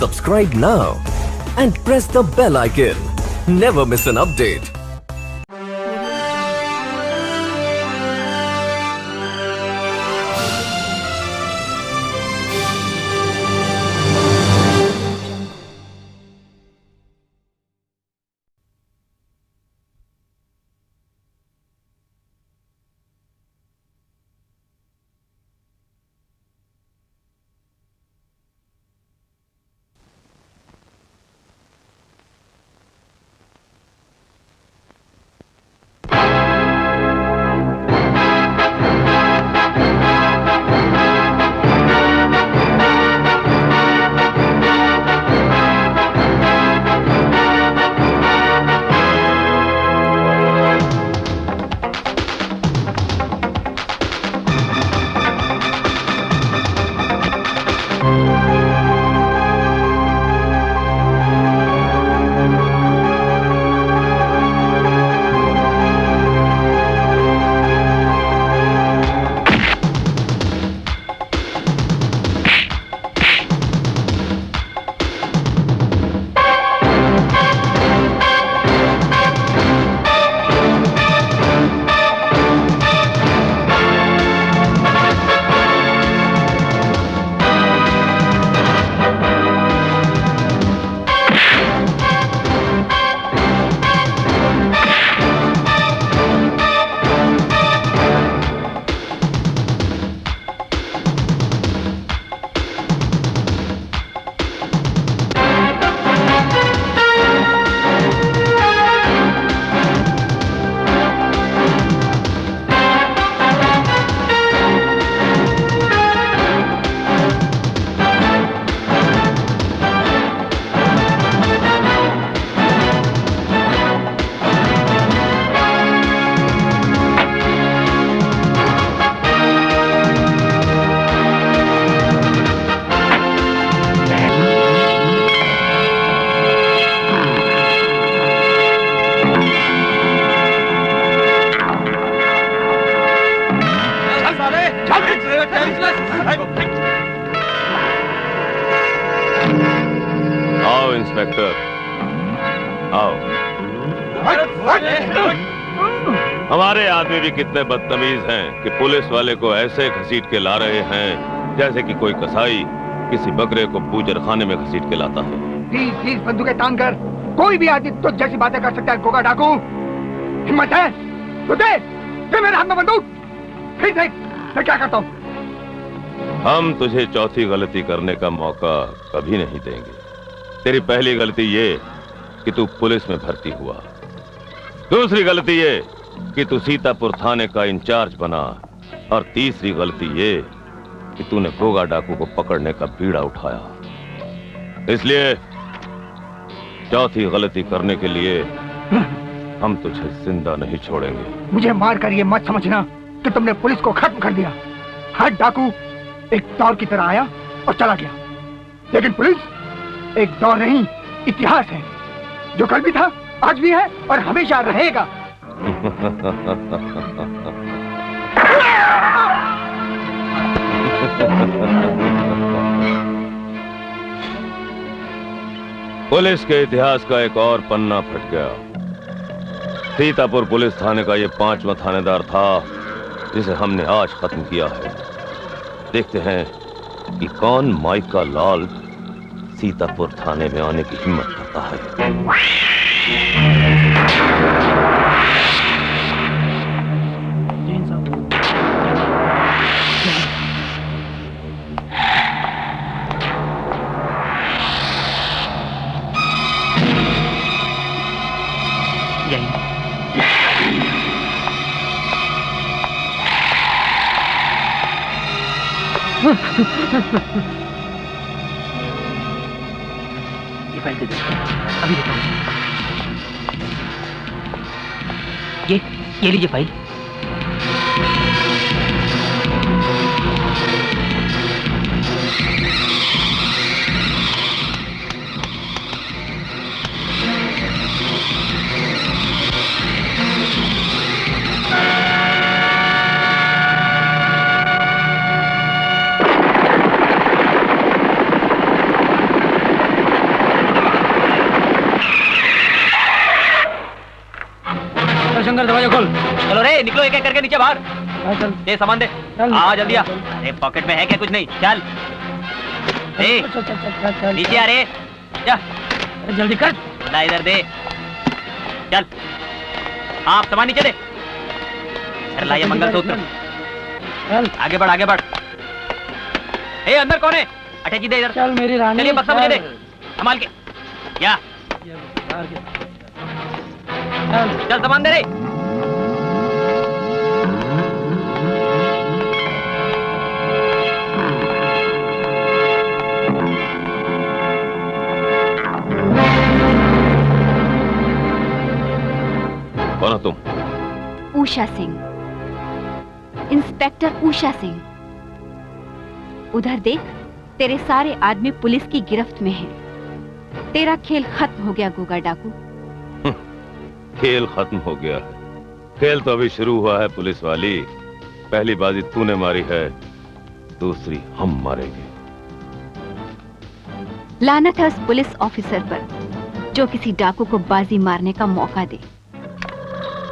Subscribe now and press the bell icon. Never miss an update. आओ inspector, आओ। हमारे आदमी भी कितने बदतमीज हैं कि पुलिस वाले को ऐसे घसीट के ला रहे हैं जैसे कि कोई कसाई किसी बकरे को बूचर खाने में घसीट के लाता है। 20 बंदूकें तान कर कोई भी आदमी तो जैसी बातें कर सकता है। गोगा डाकू, हिम्मत है तो दे मेरे हाथ में बंदूक, फिर देख मैं क्या करता हूँ। हम तुझे चौथी गलती करने का मौका कभी नहीं देंगे। तेरी पहली गलती ये कि तू पुलिस में भर्ती हुआ, दूसरी गलती ये कि तू सीतापुर थाने का इंचार्ज बना, और तीसरी गलती ये कि तूने गोगा डाकू को पकड़ने का बीड़ा उठाया। इसलिए चौथी गलती करने के लिए हम तुझे जिंदा नहीं छोड़ेंगे। मुझे मार कर ये मत समझना कि तुमने पुलिस को खत्म कर दिया। हर डाकू एक दौर की तरह आया और चला गया, लेकिन पुलिस एक दौर नहीं, इतिहास है, जो कल भी था, आज भी है और हमेशा रहेगा। पुलिस के इतिहास का एक और पन्ना फट गया। सीतापुर पुलिस थाने का ये 5वां थानेदार था जिसे हमने आज खत्म किया है। देखते हैं कि कौन माइका लाल सीतापुर थाने में आने की हिम्मत करता है। ये फाइल दे दो, अभी देता हूँ। ये लीजिए फाइल। शंकर दरवाजा खोल। चलो रे, निकलो एक एक करके नीचे बाहर। चल दे सामान दे। आ जल्दी आ। अरे पॉकेट में है क्या? कुछ नहीं, चल नीचे आ रे, जा जल्दी कर। इधर दे, चल। हाँ सामान नीचे दे। लाइए मंगलसूत्र। आगे बढ़ आगे बढ़। ए अंदर कौन है? अटैची दे इधर। चल मेरी रानी। चलिए बक्सा मुझे दे, संभाल के। क्या? चल सामान दे रे। कौन हो तुम? उषा सिंह, इंस्पेक्टर उषा सिंह। उधर देख, तेरे सारे आदमी पुलिस की गिरफ्त में हैं। तेरा खेल खत्म हो गया गुगा डाकू। खेल खत्म हो गया है? खेल तो अभी शुरू हुआ है पुलिस वाली। पहली बाजी तूने मारी है, दूसरी हम मारेंगे। लानत है उस पुलिस ऑफिसर पर जो किसी डाकू को बाजी मारने का मौका दे।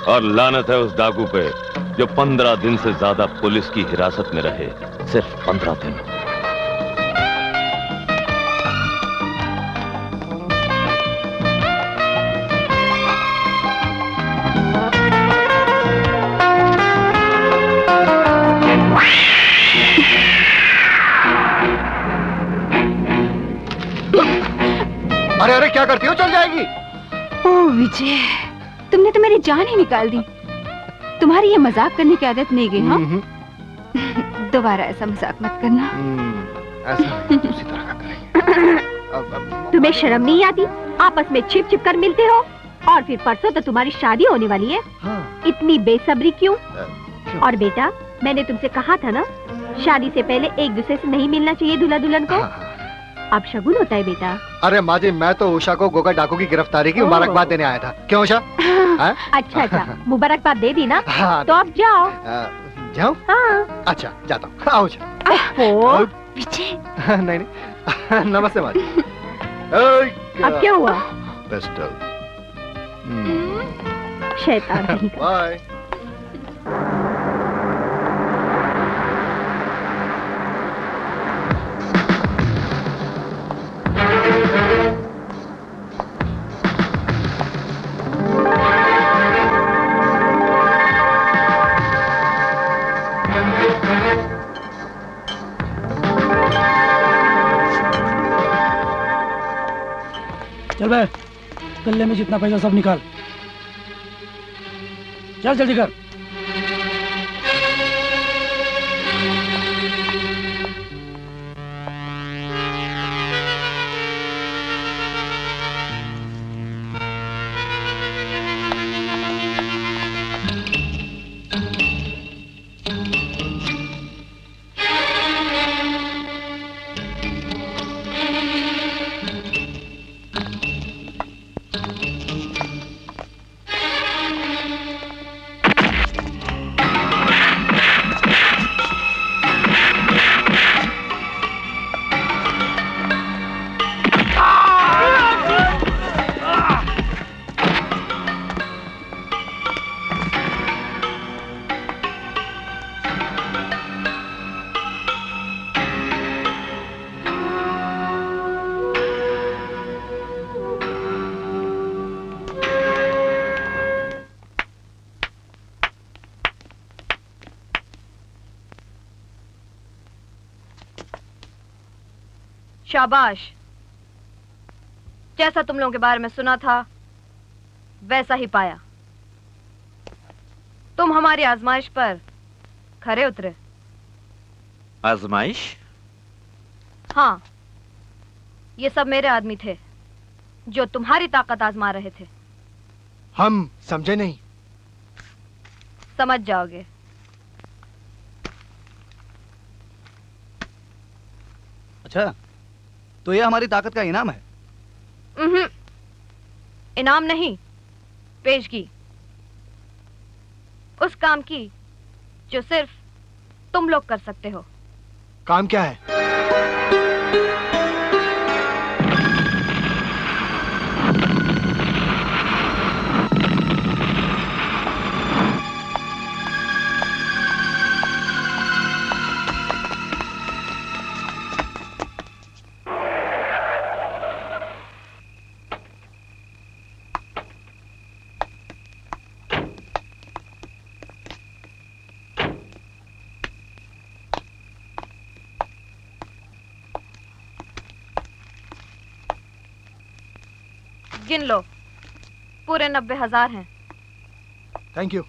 और लानत है उस डाकू पे जो 15 दिन से ज्यादा पुलिस की हिरासत में रहे। सिर्फ 15 दिन। अरे अरे क्या करती हो? चल जाएगी। ओ विजय, तुमने तो मेरी जान ही निकाल दी। तुम्हारी ये मजाक करने की आदत नहीं गई, हाँ? दोबारा ऐसा मजाक मत करना। ऐसा उसी तरह का करेंगे। तुम्हें शर्म नहीं आती? आपस में छिप छिप कर मिलते हो और फिर परसों तो तुम्हारी शादी होने वाली है। हाँ। इतनी बेसब्री क्यों? और बेटा, मैंने तुमसे कहा था ना, शादी से पहले एक दूसरे से नहीं मिलना चाहिए दूल्हा दुल्हन को। अब शगुन होता है बेटा। अरे माँ जी, मैं तो उषा को गोगा डाकू की गिरफ्तारी की मुबारकबाद देने आया था। क्यों उषा? अच्छा अच्छा, मुबारकबाद दे दी ना? हाँ। तो अब जाओ। जाओ? हाँ। अच्छा जाता हूँ। आओ उषा। विजय। नहीं नहीं, नमस्ते माँ जी। अब क्या हुआ? पिस्टल। शैतान कहीं का। बाय। चल बे, गले में जितना पैसा सब निकाल। चल जल्दी कर। शाबाश, जैसा तुम लोगों के बारे में सुना था वैसा ही पाया। तुम हमारी आजमाइश पर खरे उतरे। आजमाइश? हाँ, ये सब मेरे आदमी थे जो तुम्हारी ताकत आजमा रहे थे। हम समझे नहीं। समझ जाओगे। अच्छा, तो ये हमारी ताकत का इनाम है? इनाम नहीं, पेशगी उस काम की जो सिर्फ तुम लोग कर सकते हो। काम क्या है? गिन लो, पूरे 90,000 हैं। Thank you.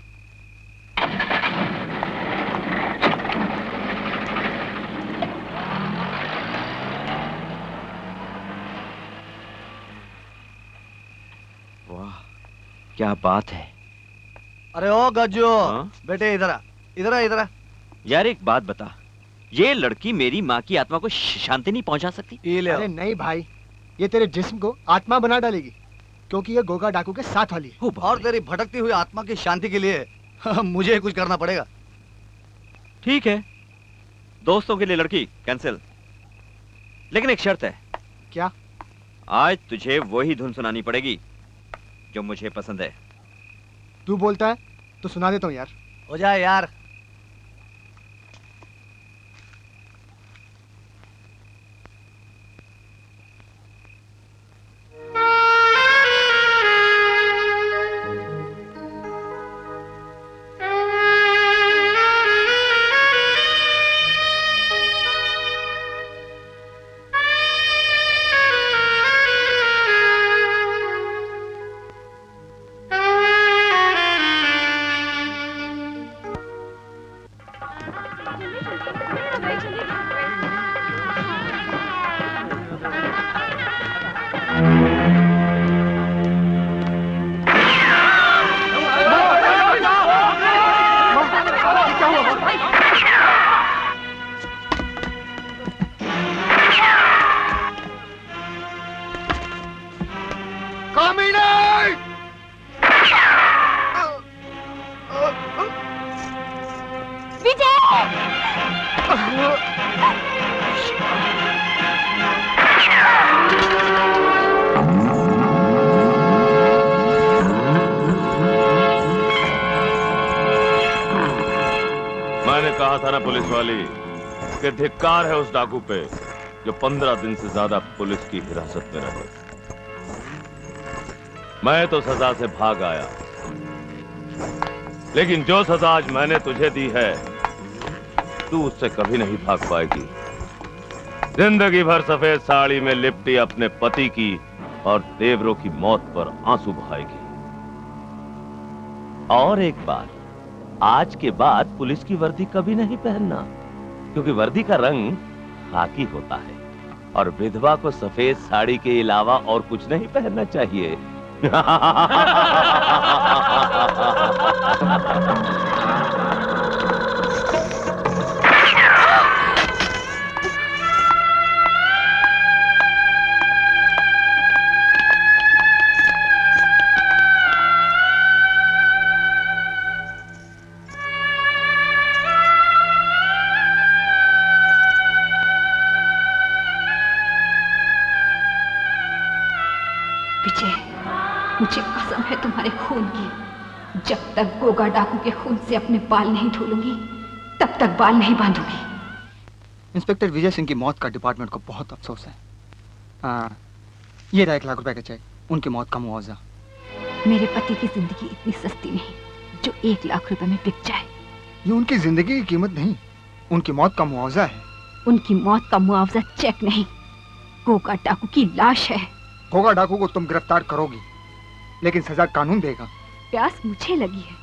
वाह, क्या बात है। अरे ओ गज्जू, हाँ? बेटे इधर आ, इधर आ, इधर आ। यार एक बात बता, ये लड़की मेरी माँ की आत्मा को शांति नहीं पहुंचा सकती? अरे नहीं भाई, ये तेरे जिस्म को आत्मा बना डालेगी, क्योंकि ये गोगा डाकू के साथ वाली है। और तेरी भटकती हुई आत्मा की शांति के लिए मुझे कुछ करना पड़ेगा। ठीक है, दोस्तों के लिए लड़की कैंसिल, लेकिन एक शर्त है। क्या? आज तुझे वही धुन सुनानी पड़ेगी जो मुझे पसंद है। तू बोलता है तो सुना देता हूँ यार। हो जाए यार। मैंने कहा था ना पुलिस वाली कि धिक्कार है उस डाकू पे जो 15 दिन से ज्यादा पुलिस की हिरासत में रहे। मैं तो सजा से भाग आया, लेकिन जो सजा आज मैंने तुझे दी है, तू उससे कभी नहीं भाग पाएगी। जिंदगी भर सफेद साड़ी में लिपटी अपने पति की और देवरों की मौत पर आंसू बहाएगी। और एक बात, आज के बाद पुलिस की वर्दी कभी नहीं पहनना, क्योंकि वर्दी का रंग खाकी होता है और विधवा को सफेद साड़ी के अलावा और कुछ नहीं पहनना चाहिए। मुझे कसम है तुम्हारे खून की, जब तक गोगा डाकू के खून से अपने बाल नहीं धुलूंगी तब तक बाल नहीं बांधूंगी। इंस्पेक्टर विजय सिंह की मौत का डिपार्टमेंट को बहुत अफसोस है। ये रहा 1 लाख रुपए का चेक, उनकी मौत का मुआवजा। मेरे पति की जिंदगी इतनी सस्ती नहीं जो 1 लाख रुपए में बिक जाए। ये उनकी जिंदगी की कीमत नहीं, उनकी मौत का मुआवजा है। उनकी मौत का मुआवजा चेक नहीं, गोगा डाकू की लाश है। गोगा डाकू को तुम गिरफ्तार करोगी, लेकिन सजा कानून देगा। प्यास मुझे लगी है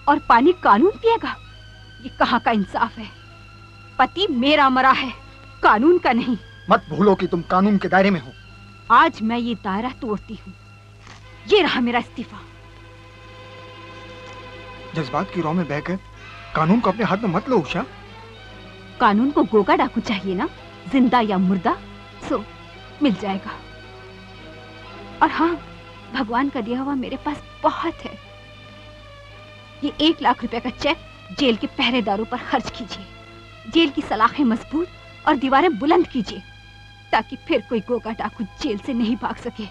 और पानी कानून पिएगा, ये कहाँ का इंसाफ है? पति मेरा मरा है, कानून का नहीं। मत भूलो कि तुम कानून के दायरे में हो। आज मैं ये दायरा तोड़ती हूँ। ये रहा मेरा इस्तीफा। जज्बात की राह में बहकर कानून को अपने हाथ में मत लो उषा। कानून को गोगा डाकू चाहिए ना, जिंदा या मुर्दा, सो मिल जाएगा। और हाँ, भगवान का दिया हुआ मेरे पास बहुत है। ये 1 लाख रुपए का चेक जेल के पहरेदारों पर खर्च कीजिए। जेल की सलाखें मजबूत और दीवारें बुलंद कीजिए, ताकि फिर कोई गोगा डाकू जेल से नहीं भाग सके।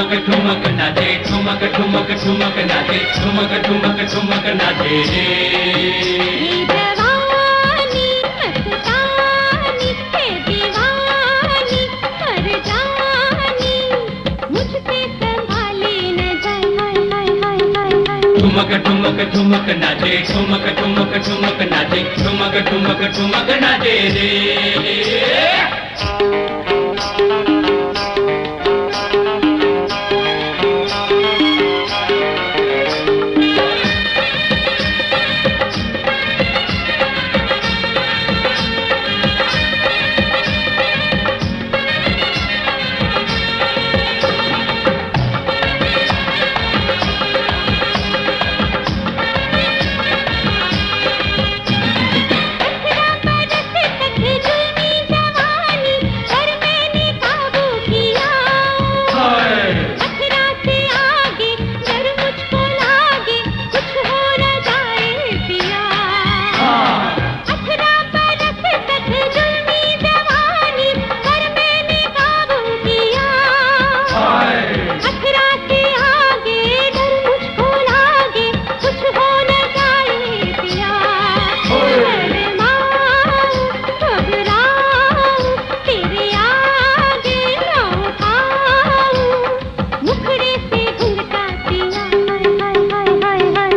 ठुमक ठुमक नाचे, ठुमक ठुमक ठुमक नाचे, ठुमक ठुमक ठुमक नाचे रे। ये जवानी मस्तानी है दीवानी कर जानी, मुझसे संभाले न जाए, हाय हाय हाय हाय हाय। ठुमक ठुमक ठुमक नाचे, ठुमक ठुमक ठुमक नाचे, ठुमक ठुमक ठुमक नाचे रे।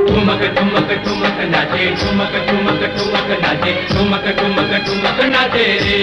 ठुमक ठुमक ठुमक नाचे, ठुमक ठुमक ठुमक नाचे रे।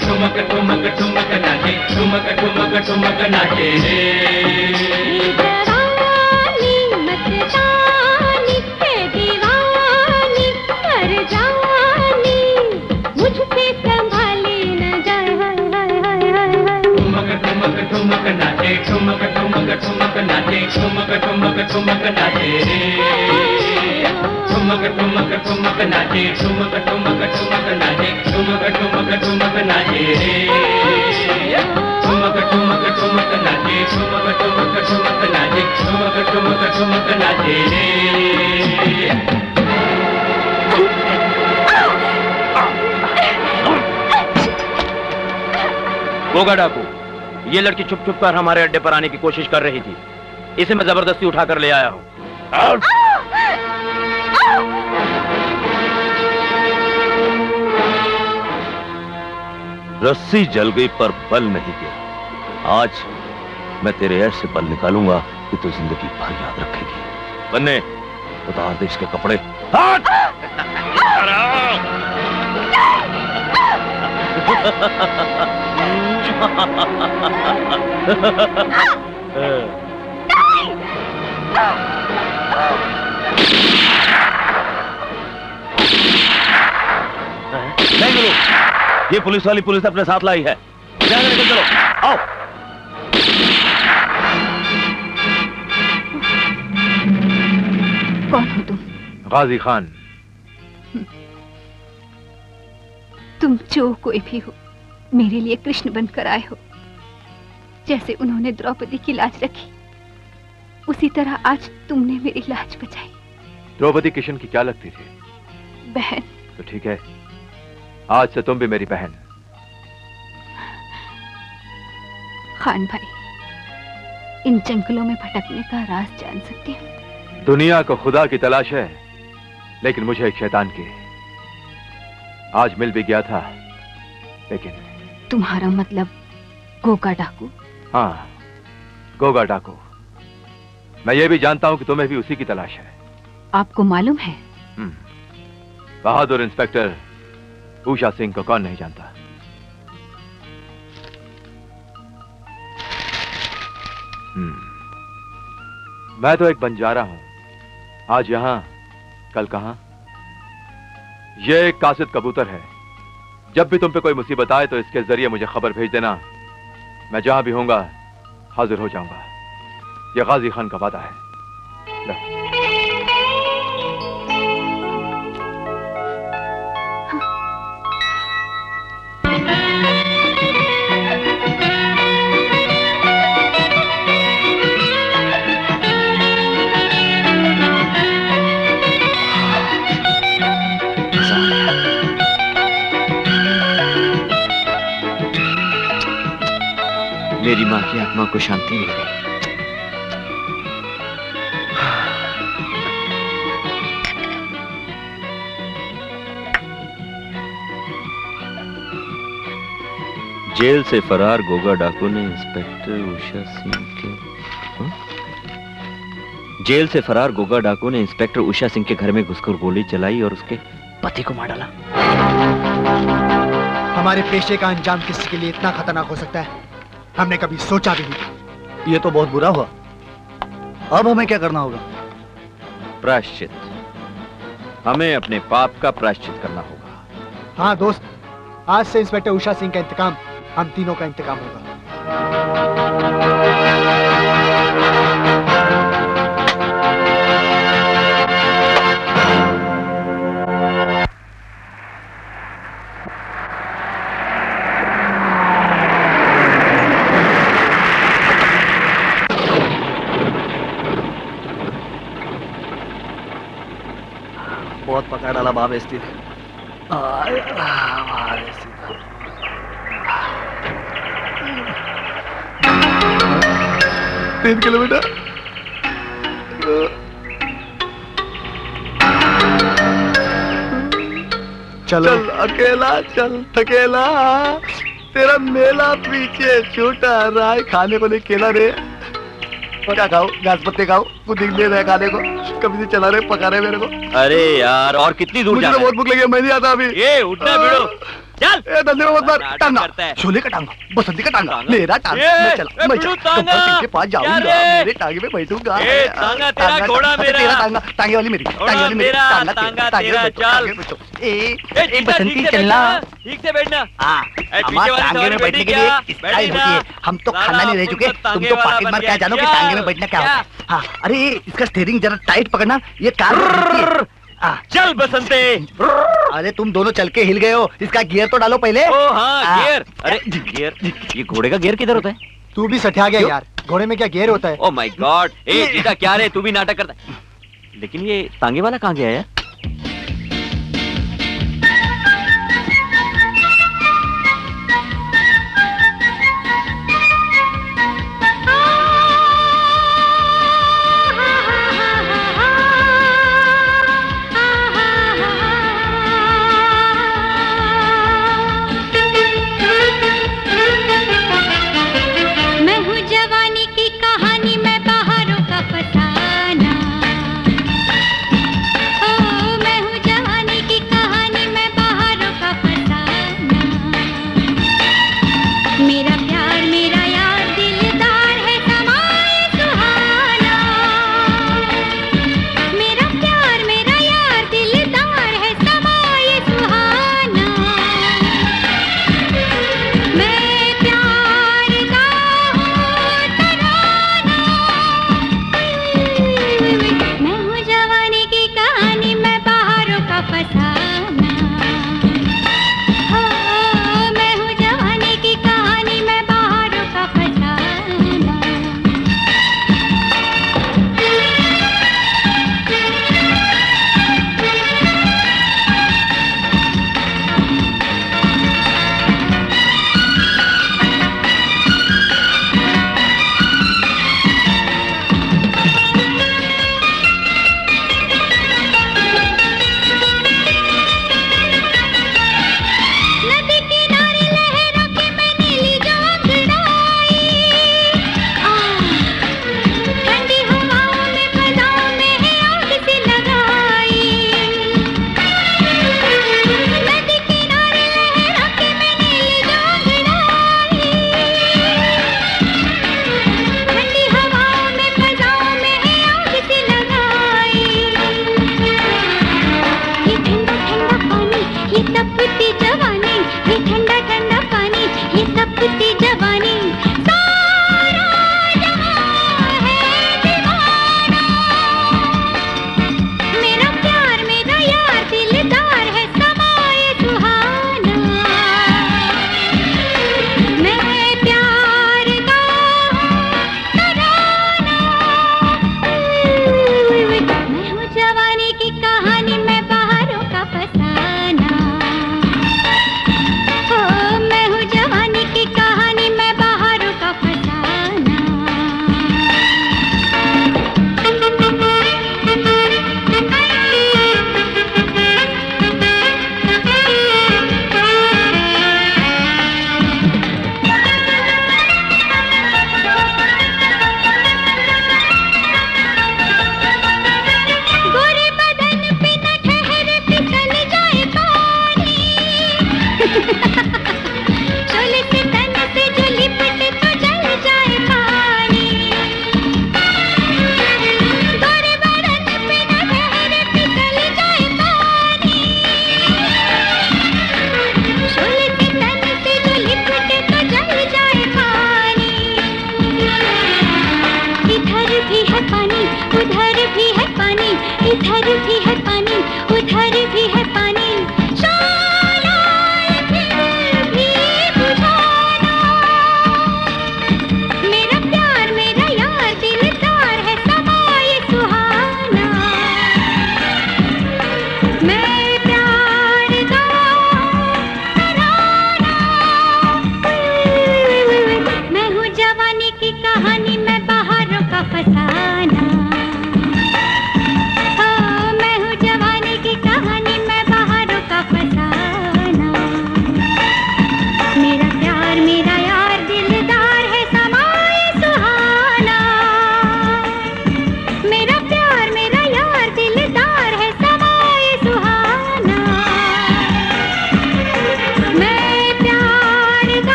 ठुमक ठुमक ठुमक नाचे, ठुमक ठुमक ठुमक नाचे रे। दीवानी मस्तानी है दीवानी कर जानी, मुझसे संभाले न जाए, हाय हाय हाय हाय हाय। ठुमक ठुमक ठुमक नाचे, ठुमक ठुमक ठुमक नाचे, ठुमक ठुमक ठुमक नाचे रे। ठुमक ठुमक ठुमक नाचे, ठुमक ठुमक ठुमक नाचे, ठुमक ठुमक ठुमक नाचे रे। ठुमक ठुमक ठुमक नाचे, ठुमक ठुमक ठुमक नाचे, ठुमक ठुमक ठुमक नाचे रे। गोगा डाकू, ये लड़की छुप छुप कर हमारे अड्डे पर आने की कोशिश कर रही थी, इसे मैं जबरदस्ती उठाकर ले आया हूँ। रस्सी जल गई पर बल नहीं गया। आज मैं तेरे ऐसे बल निकालूंगा कि तू जिंदगी भर याद रखेगी। बन्ने, उतार दे इसके कपड़े। नहीं गुरु, ये पुलिस वाली पुलिस अपने साथ लाई है। निकल चलो, आओ। कौन हो तुम? गाजी खान। तुम जो कोई भी हो, मेरे लिए कृष्ण बनकर आए हो। जैसे उन्होंने द्रौपदी की लाज रखी, उसी तरह आज तुमने मेरी लाज बचाई। द्रौपदी किशन की क्या लगती थी? बहन। तो ठीक है, आज से तुम भी मेरी बहन। खान भाई, इन जंगलों में भटकने का राज जान सकती हूँ? दुनिया को खुदा की तलाश है, लेकिन मुझे एक शैतान की। आज मिल भी गया था, लेकिन तुम्हारा मतलब गोगा डाकू? हाँ, गोगा डाकू। मैं ये भी जानता हूं कि तुम्हें भी उसी की तलाश है। आपको मालूम है? बहादुर इंस्पेक्टर उषा सिंह को कौन नहीं जानता। मैं तो एक बंजारा हूं, आज यहां कल कहां। यह एक कासिद कबूतर है। जब भी तुम पे कोई मुसीबत आए तो इसके जरिए मुझे खबर भेज देना। मैं जहां भी होऊंगा हाजिर हो जाऊंगा। यह गाजी खान का वादा है। लो। मेरी माँ की आत्मा को शांति मिल गई। जेल से फरार गोगा डाकू ने इंस्पेक्टर उषा सिंह के जेल से फरार गोगा डाकू ने इंस्पेक्टर उषा सिंह के घर में घुसकर गोली चलाई और उसके पति को मार डाला। हमारे पेशे का अंजाम किसी के लिए इतना खतरनाक हो सकता है, हमने कभी सोचा भी नहीं। ये तो बहुत बुरा हुआ। अब हमें क्या करना होगा? प्रायश्चित। हमें अपने पाप का प्रायश्चित करना होगा। हाँ दोस्त, आज से इंस्पेक्टर उषा सिंह का इंतकाम हम तीनों का इंतकाम होगा। बहुत पकड़ डाला बाब इसलिए। 3 किलोमीटर। चल अकेला चल थकेला, तेरा मेला पीछे छूटा राय, खाने को नहीं केला रे। क्या खाओ? घास पत्ते खाओ, कुछ ले रहे खाने को। कभी से चला रहे पका रहे मेरे को। अरे यार, और कितनी दूर जाना है? मुझे तो बहुत भूख लगी है, मैं नहीं आता अभी। ये उठना भिड़ो, चल। धंधे में मत मार। टांगा, छोले का टांगा, बसंती का टांगा, मेरा टांगा। मैं चला, मैं के पास जाऊंगा, मेरे टांगे में बैठूंगा। टांगा तेरा, घोड़ा मेरा। तेरा टांगा, टांगे वाली मेरी, टांगे वाली मेरी। टांगा तेरा, चल। बसंती चलना, ठीक से बैठना। हमारे टांगे में बैठने के लिए स्टाइल होती है। हम तो खाना नहीं रह चुके, तुम तो पॉकेट मार क्या जानो कि टांगे में बैठना क्या होता है। हाँ, अरे इसका स्टीयरिंग जरा टाइट पकड़ना, ये कार। चल बसंते। अरे तुम दोनों चल के हिल गए हो, इसका गियर तो डालो पहले। ओ हाँ, गियर। अरे गियर, ये घोड़े का गियर किधर होता है? तू भी सठिया गया यार, घोड़े में क्या गियर होता है? ओ माय गॉड, ए जीता क्या रे, तू भी नाटक करता है। लेकिन ये टांगे वाला कहाँ गया यार? कहानी मैं बाहरों का फसाना।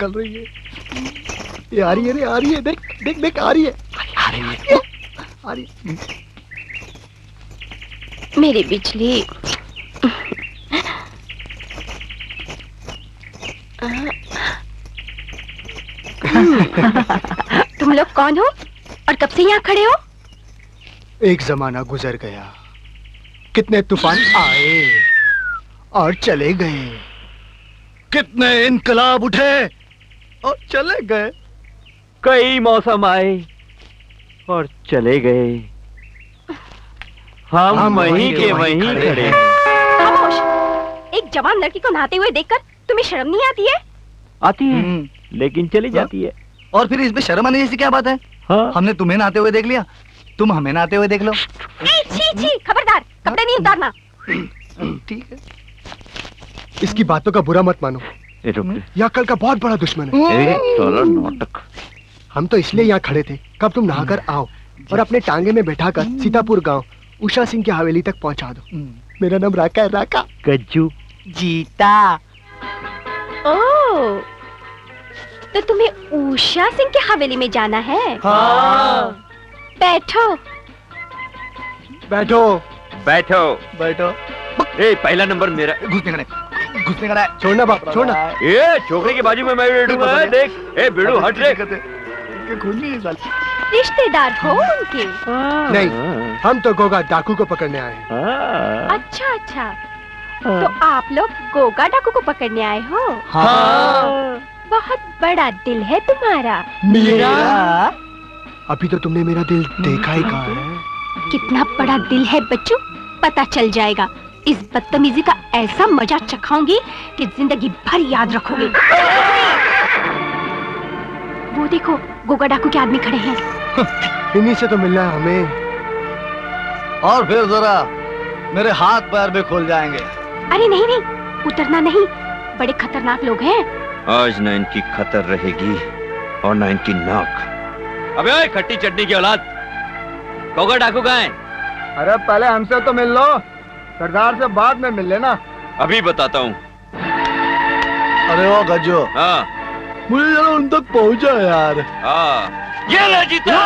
निकल रही है। ये आ रही है रे, आ रही है, देख देख देख आ रही है, आ रही है, आ रही है। मेरी बिजली। तुम लोग कौन हो और कब से यहाँ खड़े हो? एक जमाना गुजर गया, कितने तूफान आए और चले गए, कितने इनकलाब उठे और चले गए, कई मौसम आए और चले गए, हम वहीं के वहीं खड़े। खामोश! एक जवान लड़की को नहाते हुए देखकर तुम्हें शर्म नहीं आती है? आती है, लेकिन चली जाती है। और फिर इसमें शर्म आने जैसी क्या बात है? हाँ? हमने तुम्हें नहाते हुए देख लिया, तुम हमें नहाते हुए देख लो। छी छी, खबरदार, कपड़े नहीं उतारना। ठीक है, इसकी बातों का बुरा मत मानो, यह कल का बहुत बड़ा दुश्मन है। नाटक। हम तो इसलिए यहाँ खड़े थे, कब तुम नहाकर आओ और अपने टांगे में बैठाकर सीतापुर गांव उषा सिंह की हवेली तक पहुंचा दो। मेरा नाम राका है, राका। गज्जू। जीता। ओह, तो तुम्हें उषा सिंह की हवेली में जाना है? हाँ। बैठो बैठो बैठो बैठो। ए, पहला नंबर मेरा। घुसने का है। छोड़ना बाप, छोड़ना। ए, छोकरे के बाजू में मैं बैठूंगा, देख। ए बेड़ू हट रे। रिश्तेदार हो उनके? नहीं, हम तो गोगा डाकू को पकड़ने आए हैं। अच्छा अच्छा, तो आप लोग गोगा डाकू को पकड़ने आए हो? हाँ। बहुत बड़ा दिल है तुम्हारा। मेरा? अभी तो तुमने मेरा दिल देखा ही कहाँ है। कितना बड़ा दिल है बच्चों, पता चल जाएगा। इस बदतमीजी का ऐसा मजा चखाऊंगी कि जिंदगी भर याद रखोगे। वो देखो, गोगा डाकू के आदमी खड़े हैं। इन्हीं से तो मिलना है हमें। और फिर जरा मेरे हाथ पैर भी खुल जाएंगे। अरे नहीं नहीं, उतरना नहीं, बड़े खतरनाक लोग हैं। आज न इनकी खतर रहेगी और न इनकी नाक। अबे ओए खट्टी चटनी की औलाद, गोगा डाकू कहाँ है? अरे पहले हमसे तो मिल लो, सरदार से बाद में मिल लेना। अभी बताता हूँ। अरे ओ गज्जू। हाँ, मुझे जरा उन तक पहुंचा यार। हाँ, ये ले जीता।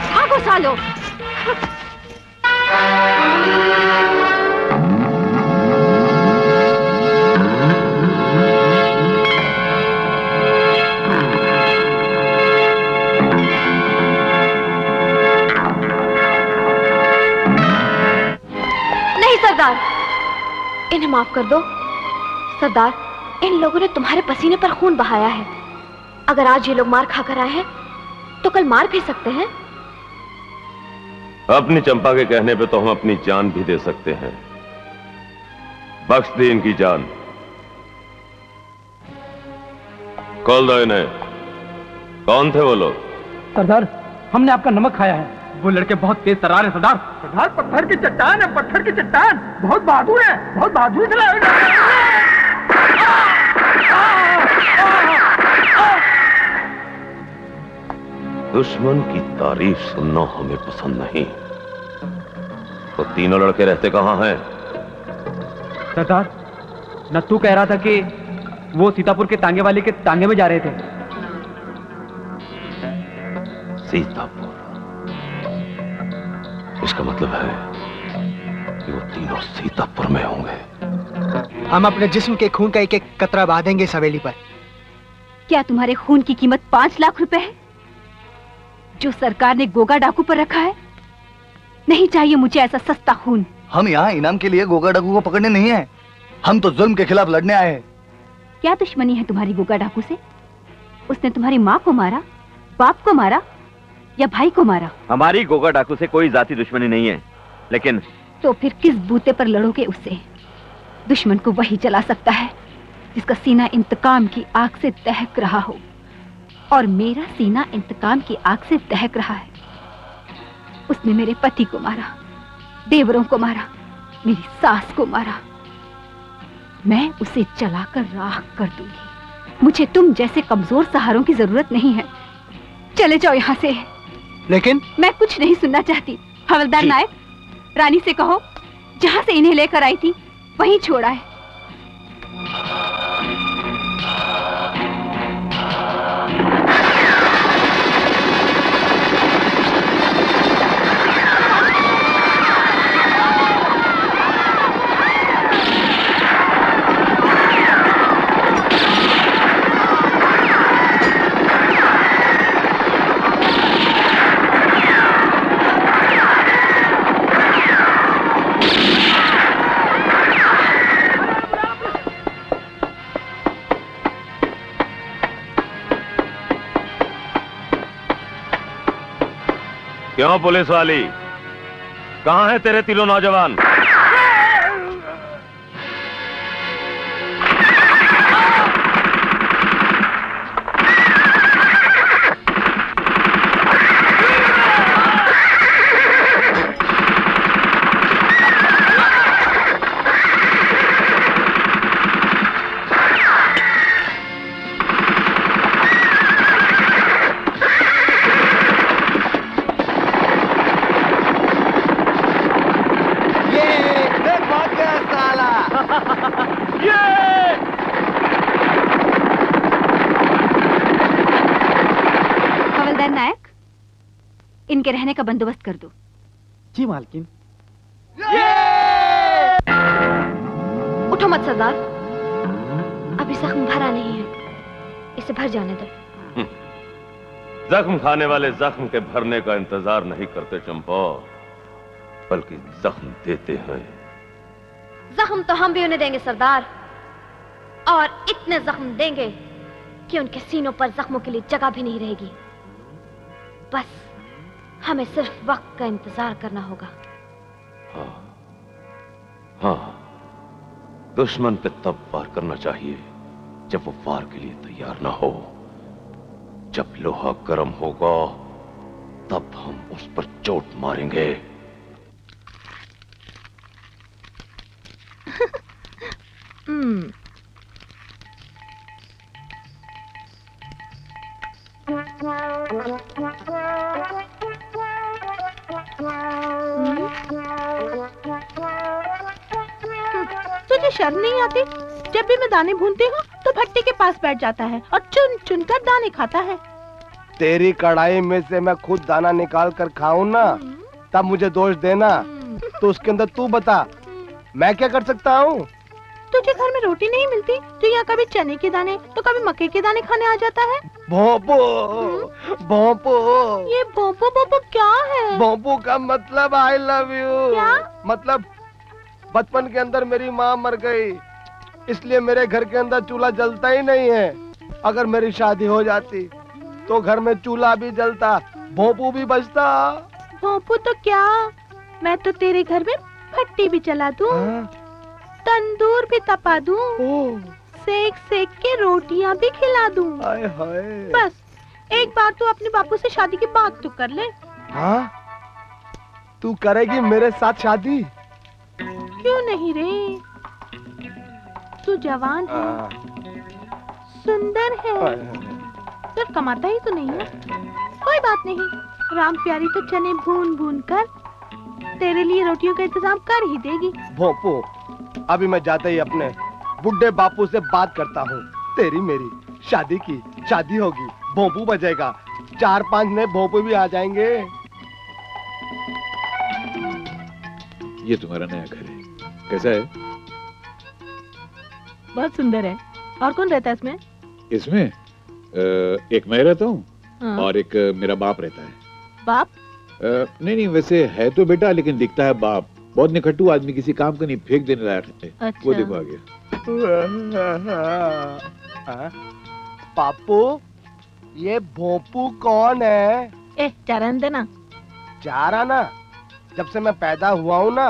भागो सालो। नहीं सरदार, इन्हें माफ कर दो। सरदार, इन लोगों ने तुम्हारे पसीने पर खून बहाया है। अगर आज ये लोग मार खाकर आए हैं तो कल मार भी सकते हैं। अपनी चंपा के कहने पे तो हम अपनी जान भी दे सकते हैं। बख्श दी इनकी जान। खोल दो इन्हें। कौन थे वो लोग? सरदार, हमने आपका नमक खाया है। वो लड़के बहुत तेज तर्रार है सरदार। सरदार पत्थर की चट्टान है, पत्थर की चट्टान। बहुत बहादुर है, बहुत बहादुर है। दुश्मन की तारीफ सुनना हमें पसंद नहीं। तो तीनों लड़के रहते कहां हैं? सरदार, नत्थू कह रहा था कि वो सीतापुर के तांगे वाले के तांगे में जा रहे थे। सीतापुर? इसका मतलब है कि वो तीनों सीतापुर में होंगे। हम अपने जिस्म के खून का एक एक कतरा बांधेंगे इस हवेली पर। क्या तुम्हारे खून की कीमत 5 लाख रुपए है जो सरकार ने गोगा डाकू पर रखा है? नहीं चाहिए मुझे ऐसा सस्ता खून। हम यहाँ इनाम के लिए गोगा डाकू को पकड़ने नहीं है, हम तो जुल्म के खिलाफ लड़ने आए हैं। क्या दुश्मनी है तुम्हारी गोगा डाकू से? उसने तुम्हारी माँ को मारा, बाप को मारा या भाई को मारा? हमारी गोगा डाकू से कोई जाति दुश्मनी नहीं है, लेकिन तो फिर किस बूते पर लड़ोगे उससे? दुश्मन को वही जला सकता है जिसका सीना इंतकाम की आग से दहक रहा हो, और मेरा सीना इंतकाम की आग से दहक रहा है। उसने मेरे पति को मारा, देवरों को मारा, मेरी सास को मारा। मैं उसे जलाकर राख कर दूंगी। मुझे तुम जैसे कमजोर सहारों की जरूरत नहीं है। चले जाओ यहाँ से। लेकिन मैं कुछ नहीं सुनना चाहती। हवलदार नायक, रानी से कहो जहाँ से इन्हें लेकर आई थी वहीं छोड़ आए। क्यों पुलिस वाली, कहां है तेरे तीनों नौजवान? इनके रहने का बंदोबस्त कर दो। जी मालकिन। उठो मत सरदार, अभी जख्म भरा नहीं है, इसे भर जाने दो। जख्म खाने वाले जख्म के भरने का इंतजार नहीं करते चंपा, बल्कि जख्म देते हैं। जख्म तो हम भी उन्हें देंगे सरदार, और इतने जख्म देंगे कि उनके सीनों पर जख्मों के लिए जगह भी नहीं रहेगी। बस हमें सिर्फ वक्त का इंतजार करना होगा। हाँ, दुश्मन पे तब वार करना चाहिए जब वो वार के लिए तैयार ना हो। जब लोहा गर्म होगा तब हम उस पर चोट मारेंगे। तुझे शर्म नहीं आती? जब भी मैं दाने भूनती हूँ तो भट्टी के पास बैठ जाता है और चुन चुन कर दाने खाता है। तेरी कढ़ाई में से मैं खुद दाना निकाल कर खाऊं ना, तब मुझे दोष देना। तो उसके अंदर तू बता, मैं क्या कर सकता हूँ? तुझे घर में रोटी नहीं मिलती तो यहाँ कभी चने के दाने तो कभी मक्के के दाने खाने आ जाता है। भोंपू, भोंपू। ये भोंपू भोंपू क्या है? भोंपू का मतलब आई लव यू। क्या? मतलब बचपन के अंदर मेरी माँ मर गई, इसलिए मेरे घर के अंदर चूल्हा जलता ही नहीं है। अगर मेरी शादी हो जाती तो घर में चूल्हा भी जलता, भोंपू भी बचता। भोंपू तो क्या, मैं तो तेरे घर में भट्टी भी चला दूं, तंदूर भी तपा दूं, सेक सेक के रोटियां भी खिला दूं। हाय हाय। बस एक बार तू अपने बापू से शादी की बात तो कर ले। हाँ, तू करेगी मेरे साथ शादी? क्यों नहीं रे, तू जवान है, सुंदर है, सिर्फ कमाता ही तो नहीं है। कोई बात नहीं, राम प्यारी तो चने भून भून कर तेरे लिए रोटियों का इंतजाम कर ही देगी। भोंपू, अभी मैं जाते ही अपने बुड्ढे बापू से बात करता हूँ। तेरी मेरी शादी की शादी होगी, भोंपू बजेगा, 4-5 नए भोंपू भी आ जाएंगे। ये तुम्हारा नया घर है, कैसा है? बहुत सुंदर है। और कौन रहता है इसमें? इसमें एक मैं रहता हूँ, हाँ। और एक मेरा बाप रहता है। बाप? नहीं नहीं, वैसे है तो बेटा, लेकिन दिखता है बाप। बहुत निकट्टू आदमी, किसी काम का नहीं, फेंक देने लायक है। अच्छा। वो देखो आ गया। पापू, ये भोपू कौन है? ए चारण देना। चारा ना, जब से मैं पैदा हुआ हूँ ना,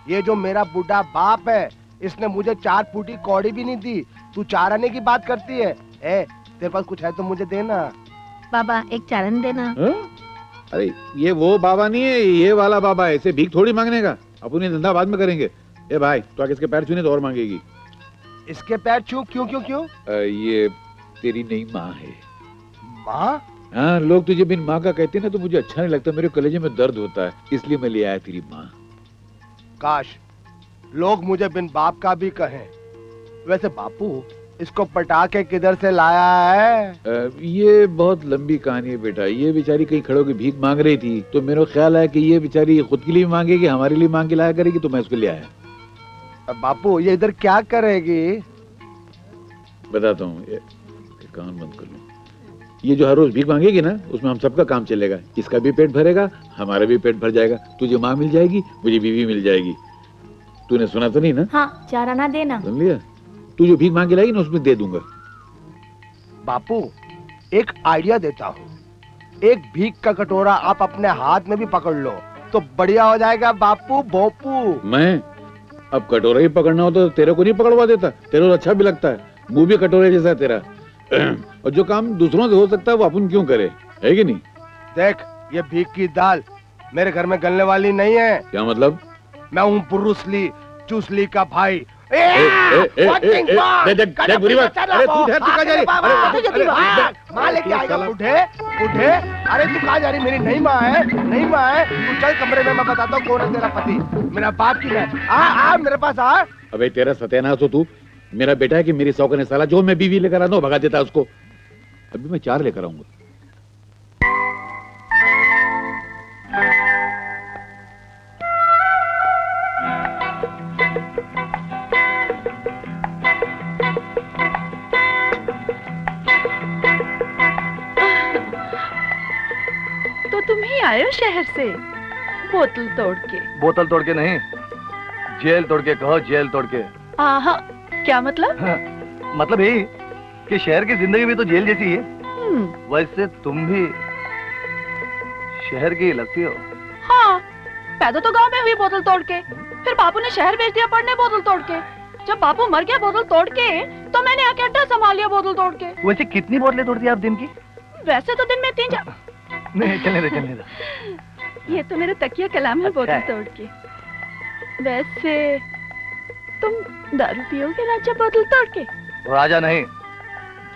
ये जो मेरा बूढ़ा बाप है, इसने मुझे 4 फूटी कौड़ी भी नहीं दी। तू चाराने की बात करती है? तेरे पास कुछ है तो मुझे देना। बाबा एक चारण देना। अरे ये वो बाबा नहीं है, ये वाला बाबा है। इसे भीख थोड़ी मांगने का, अपनी धंधा बाद में करेंगे। ए भाई, तो आगे इसके पैर छूने तो और मांगेगी। इसके पैर छू? क्यों क्यों क्यों? ये तेरी नई माँ है। माँ? हाँ, लोग तुझे बिन माँ का कहते हैं ना तो मुझे अच्छा नहीं लगता, मेरे कलेजे में दर्द होता है, इसलिए मैं ले आया तेरी माँ। काश लोग मुझे बिन बाप का भी कहें। वैसे बापू, इसको पटा के किधर से लाया है? ये बहुत लंबी कहानी है बेटा। ये बेचारी कहीं खड़े होकर भीख मांग रही थी, तो मेरा ख्याल है कि ये बेचारी खुद के लिए मांगेगी, हमारे लिए मांग के लाया करेगी, तो मैं उसको ले आया। बापू ये इधर क्या करेगी? बताता हूँ, कान बंद कर लो। ये जो हर रोज भीख मांगेगी ना, उसमें हम सबका काम चलेगा। इसका भी पेट भरेगा, हमारा भी पेट भर जाएगा। तुझे माँ मिल जाएगी, मुझे बीवी मिल जाएगी। तूने सुना तो नहीं ना? हाँ, चार आना देना। सुन लिया? तू जो भीख मांग के लाएगी ना, उसमें दे दूंगा। बापू एक आइडिया देता हूँ, एक भीख का कटोरा आप अपने हाथ में भी पकड़ लो तो बढ़िया हो जाएगा बापू भोपू। मैं अब कटोरा ही पकड़ना हो तो तेरे को नहीं पकड़वा देता? तेरे को अच्छा भी लगता है, मुंह भी कटोरे जैसा है तेरा। और जो काम दूसरों से हो सकता है वो अपन क्यों करे, है कि नहीं? देख, ये भीख की दाल मेरे घर में गलने वाली नहीं है। क्या मतलब? मैं हूँ ब्रूस ली, चूस ली का भाई। देख बुरी बात। अरे तू कहाँ जा रही? माँ लेके आएगा बुढ़े बुढ़े। अरे तू कहाँ जा रही? मेरी नई माँ है, नई माँ है। तू चल कमरे में, मैं बताता हूँ कौन है तेरा पति। मेरा बाप की है। आ मेरे पास आ। अबे तेरा सत्यानाश हो तू। मेरा बेटा है कि मेरी सौकने साला जो मैं बीवी लेकर आता हूँ भगा देता है उसको। अभी मैं 4 लेकर आऊंगा। तो तुम ही आए हो शहर से बोतल तोड़ के? बोतल तोड़ के नहीं, जेल तोड़ के कहो, जेल तोड़ के। आहा, क्या मतलब? मतलब यही कि शहर की जिंदगी भी तो जेल जैसी है। वैसे तुम भी शहर की लगती हो। हाँ, पैदा तो गांव में हुई बोतल तोड़ के, फिर बापू ने शहर भेज दिया पढ़ने बोतल तोड़ के। जब बापू मर गया बोतल तोड़ के, तो मैंने आके अड्डा संभाल लिया बोतल तोड़ के। वैसे कितनी बोतलें तोड़ती आप दिन की? वैसे तो दिन में 3 नहीं, चलने दो। ये तो मेरा तकिया कलाम है बोतल तोड़ के। वैसे तुम दारू पियोगे राजा बोतल तोड़ के? राजा नहीं,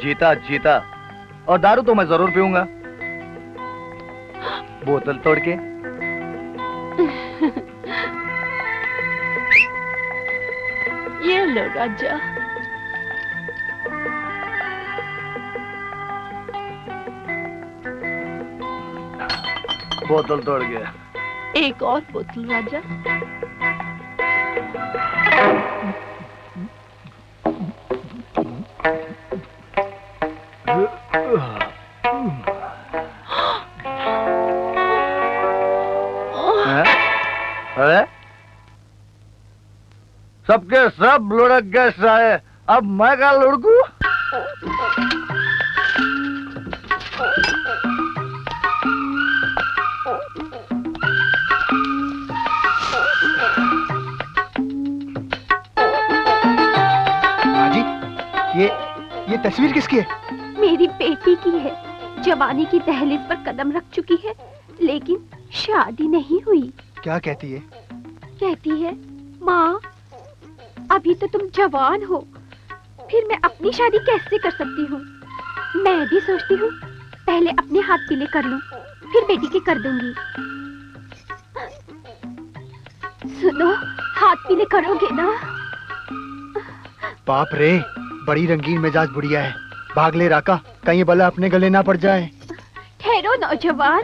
जीता जीता। और दारू तो मैं जरूर पीऊंगा बोतल तोड़ के। ये लो राजा। बोतल तोड़ गया। एक और बोतल राजा। अरे सबके सब लुढ़क गए साए, अब मैं क्या लुढ़कू? ये तस्वीर किसकी है? मेरी बेटी की है। जवानी की दहलीज पर कदम रख चुकी है, लेकिन शादी नहीं हुई। क्या कहती है? कहती है, माँ अभी तो तुम जवान हो, फिर मैं अपनी शादी कैसे कर सकती हूँ? मैं भी सोचती हूँ पहले अपने हाथ पीले कर लूं, फिर बेटी के कर दूंगी। सुनो, हाथ पीले करोगे ना? बाप रे, बड़ी रंगीन मिजाज बुढ़िया है। भाग ले राका, कहीं भला अपने गले ना पड़ जाए। ठहरो नौजवान,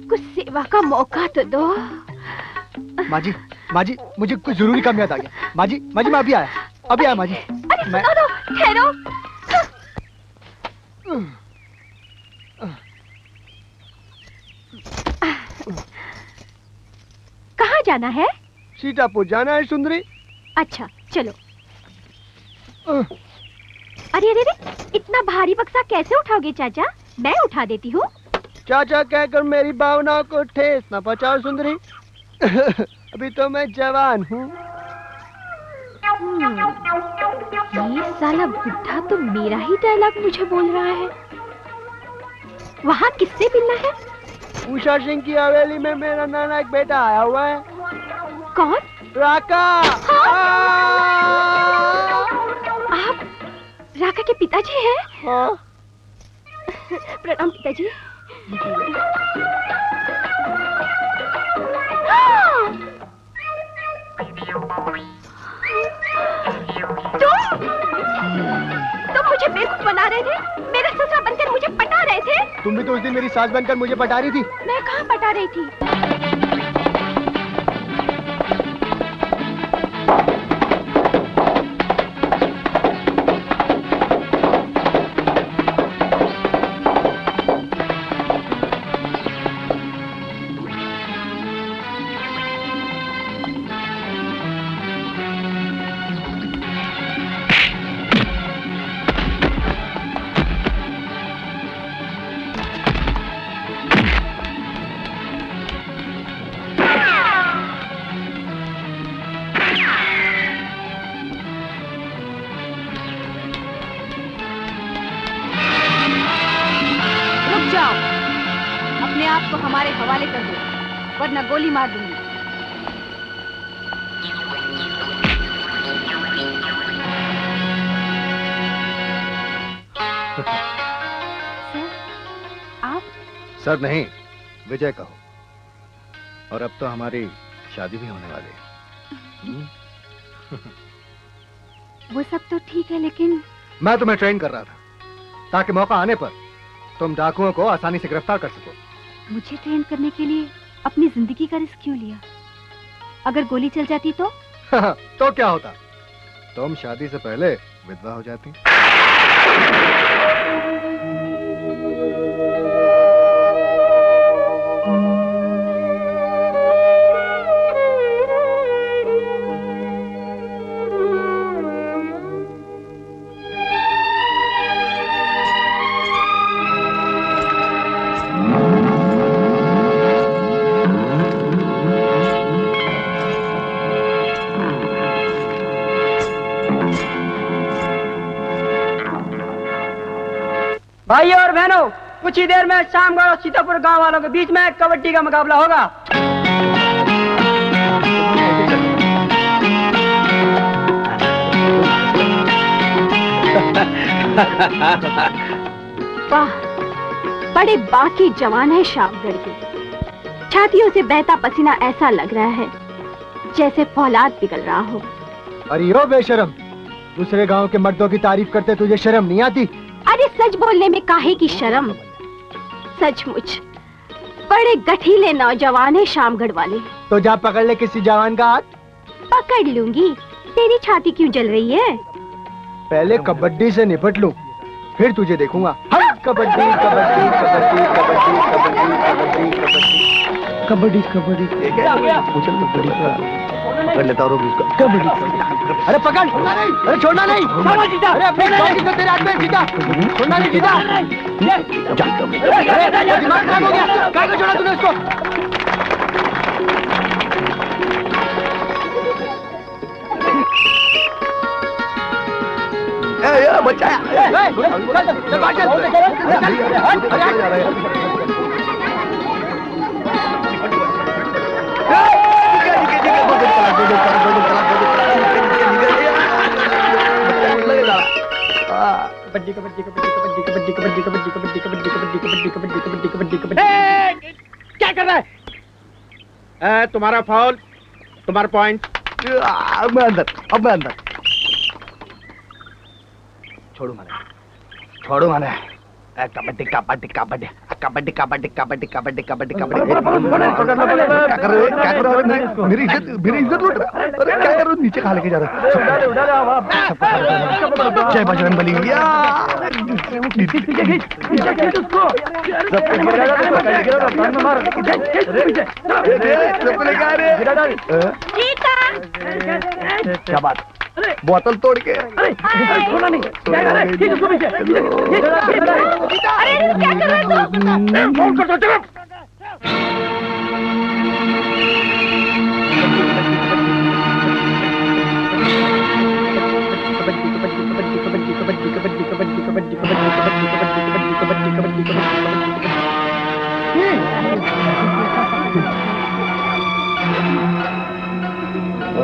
कुछ सेवा का मौका तो दो। माँ जी, मुझे कुछ जरूरी काम याद आ गया। माँ जी, मैं अभी आया माँ जी। अरे सुनो तो, ठहरो। कहाँ जाना है? सीतापुर जाना है सुंदरी। अच्छा चलो। अरे अरे अरे, इतना भारी बक्सा कैसे उठाओगे चाचा? मैं उठा देती हूँ। चाचा कहकर मेरी भावनाओं को ठेस न पहुंचाओ सुंदरी। अभी तो मैं जवान हूँ। ये साला बुढ़ा तो मेरा ही डायलॉग मुझे बोल रहा है। वहाँ किससे मिलना है? उषा सिंह की हवेली में मेरा नाना एक बेटा आया हुआ है। कौन? राका। आप राका के पिताजी हैं? हाँ। प्रणाम पिताजी। तुम मुझे बेवकूफ बना रहे थे, मेरा ससुरा बनकर मुझे पटा रहे थे। तुम भी तो उस दिन मेरी सास बनकर मुझे पटा रही थी। मैं कहाँ पटा रही थी? अपने आप को हमारे हवाले कर दो, वरना गोली मार दूंगी। सर, आप? सर नहीं, विजय कहो। और अब तो हमारी शादी भी होने वाली है। वो सब तो ठीक है, लेकिन मैं तुम्हें ट्रेन कर रहा था ताकि मौका आने पर तुम डाकुओं को आसानी से गिरफ्तार कर सको। मुझे ट्रेन करने के लिए अपनी जिंदगी का रिस्क क्यों लिया? अगर गोली चल जाती तो? तो क्या होता? तुम शादी से पहले विधवा हो जाती। भाइयों और बहनों, कुछ ही देर में शामगढ़ और सीतापुर गांव वालों के बीच में कबड्डी का मुकाबला होगा। वाह, बड़े बाकी जवान है शामगढ़ के। छातियों से बहता पसीना ऐसा लग रहा है जैसे फौलाद पिघल रहा हो। अरे ओ बेशरम, दूसरे गांव के मर्दों की तारीफ करते तुझे शर्म नहीं आती? अरे सच बोलने में काहे की शर्म। सचमुच बड़े गठीले नौजवान है शामगढ़ वाले। तो जा पकड़ ले किसी जवान का हाथ। पकड़ लूंगी। तेरी छाती क्यों जल रही है? पहले कबड्डी से निपट लूं, फिर तुझे देखूंगा। कबड्डी कबड्डी कबड्डी कबड्डी कबड्डी कबड्डी कबड्डी कबड्डी पकड़ लेता हूँ उसको। कबड्डी। अरे पकड़, अरे छोड़ना नहीं। अरे अपने तो तेरे हाथ में जीता, छोड़ना नहीं जीता। अरे दिमाग खराब हो गया, काहे को छोड़ा तूने उसको? बचाया। कबड्डी कबड्डी कबड्डी कबड्डी कबड्डी कबड्डी कबड्डी कबड्डी कबड्डी कबड्डी कबड्डी कबड्डी कबड्डी कबड्डी कबड्डी। क्या कर रहा है? तुम्हारा फाउल, तुम्हारा पॉइंट। मैं अंदर, अब मैं अंदर। छोड़ो मैंने, छोड़ो मैंने। कबड्डी कबड्डी कबड्डी कबड्डी कबड्डी कबड्डी कबड्डी कबड्डी कबड्डी। क्या कर रहे हो? मेरी इज्जत लूट रहे हो? अरे क्या कर रहे हो? नीचे खा लेके जा रहे हो? जय बजरंग बली। क्या बात? बोतल तोड़ के। छोड़ना नहीं जाएगा रे, खींच उसको पीछे। अरे क्या कर रहे हो? फोन कर दो, चलो।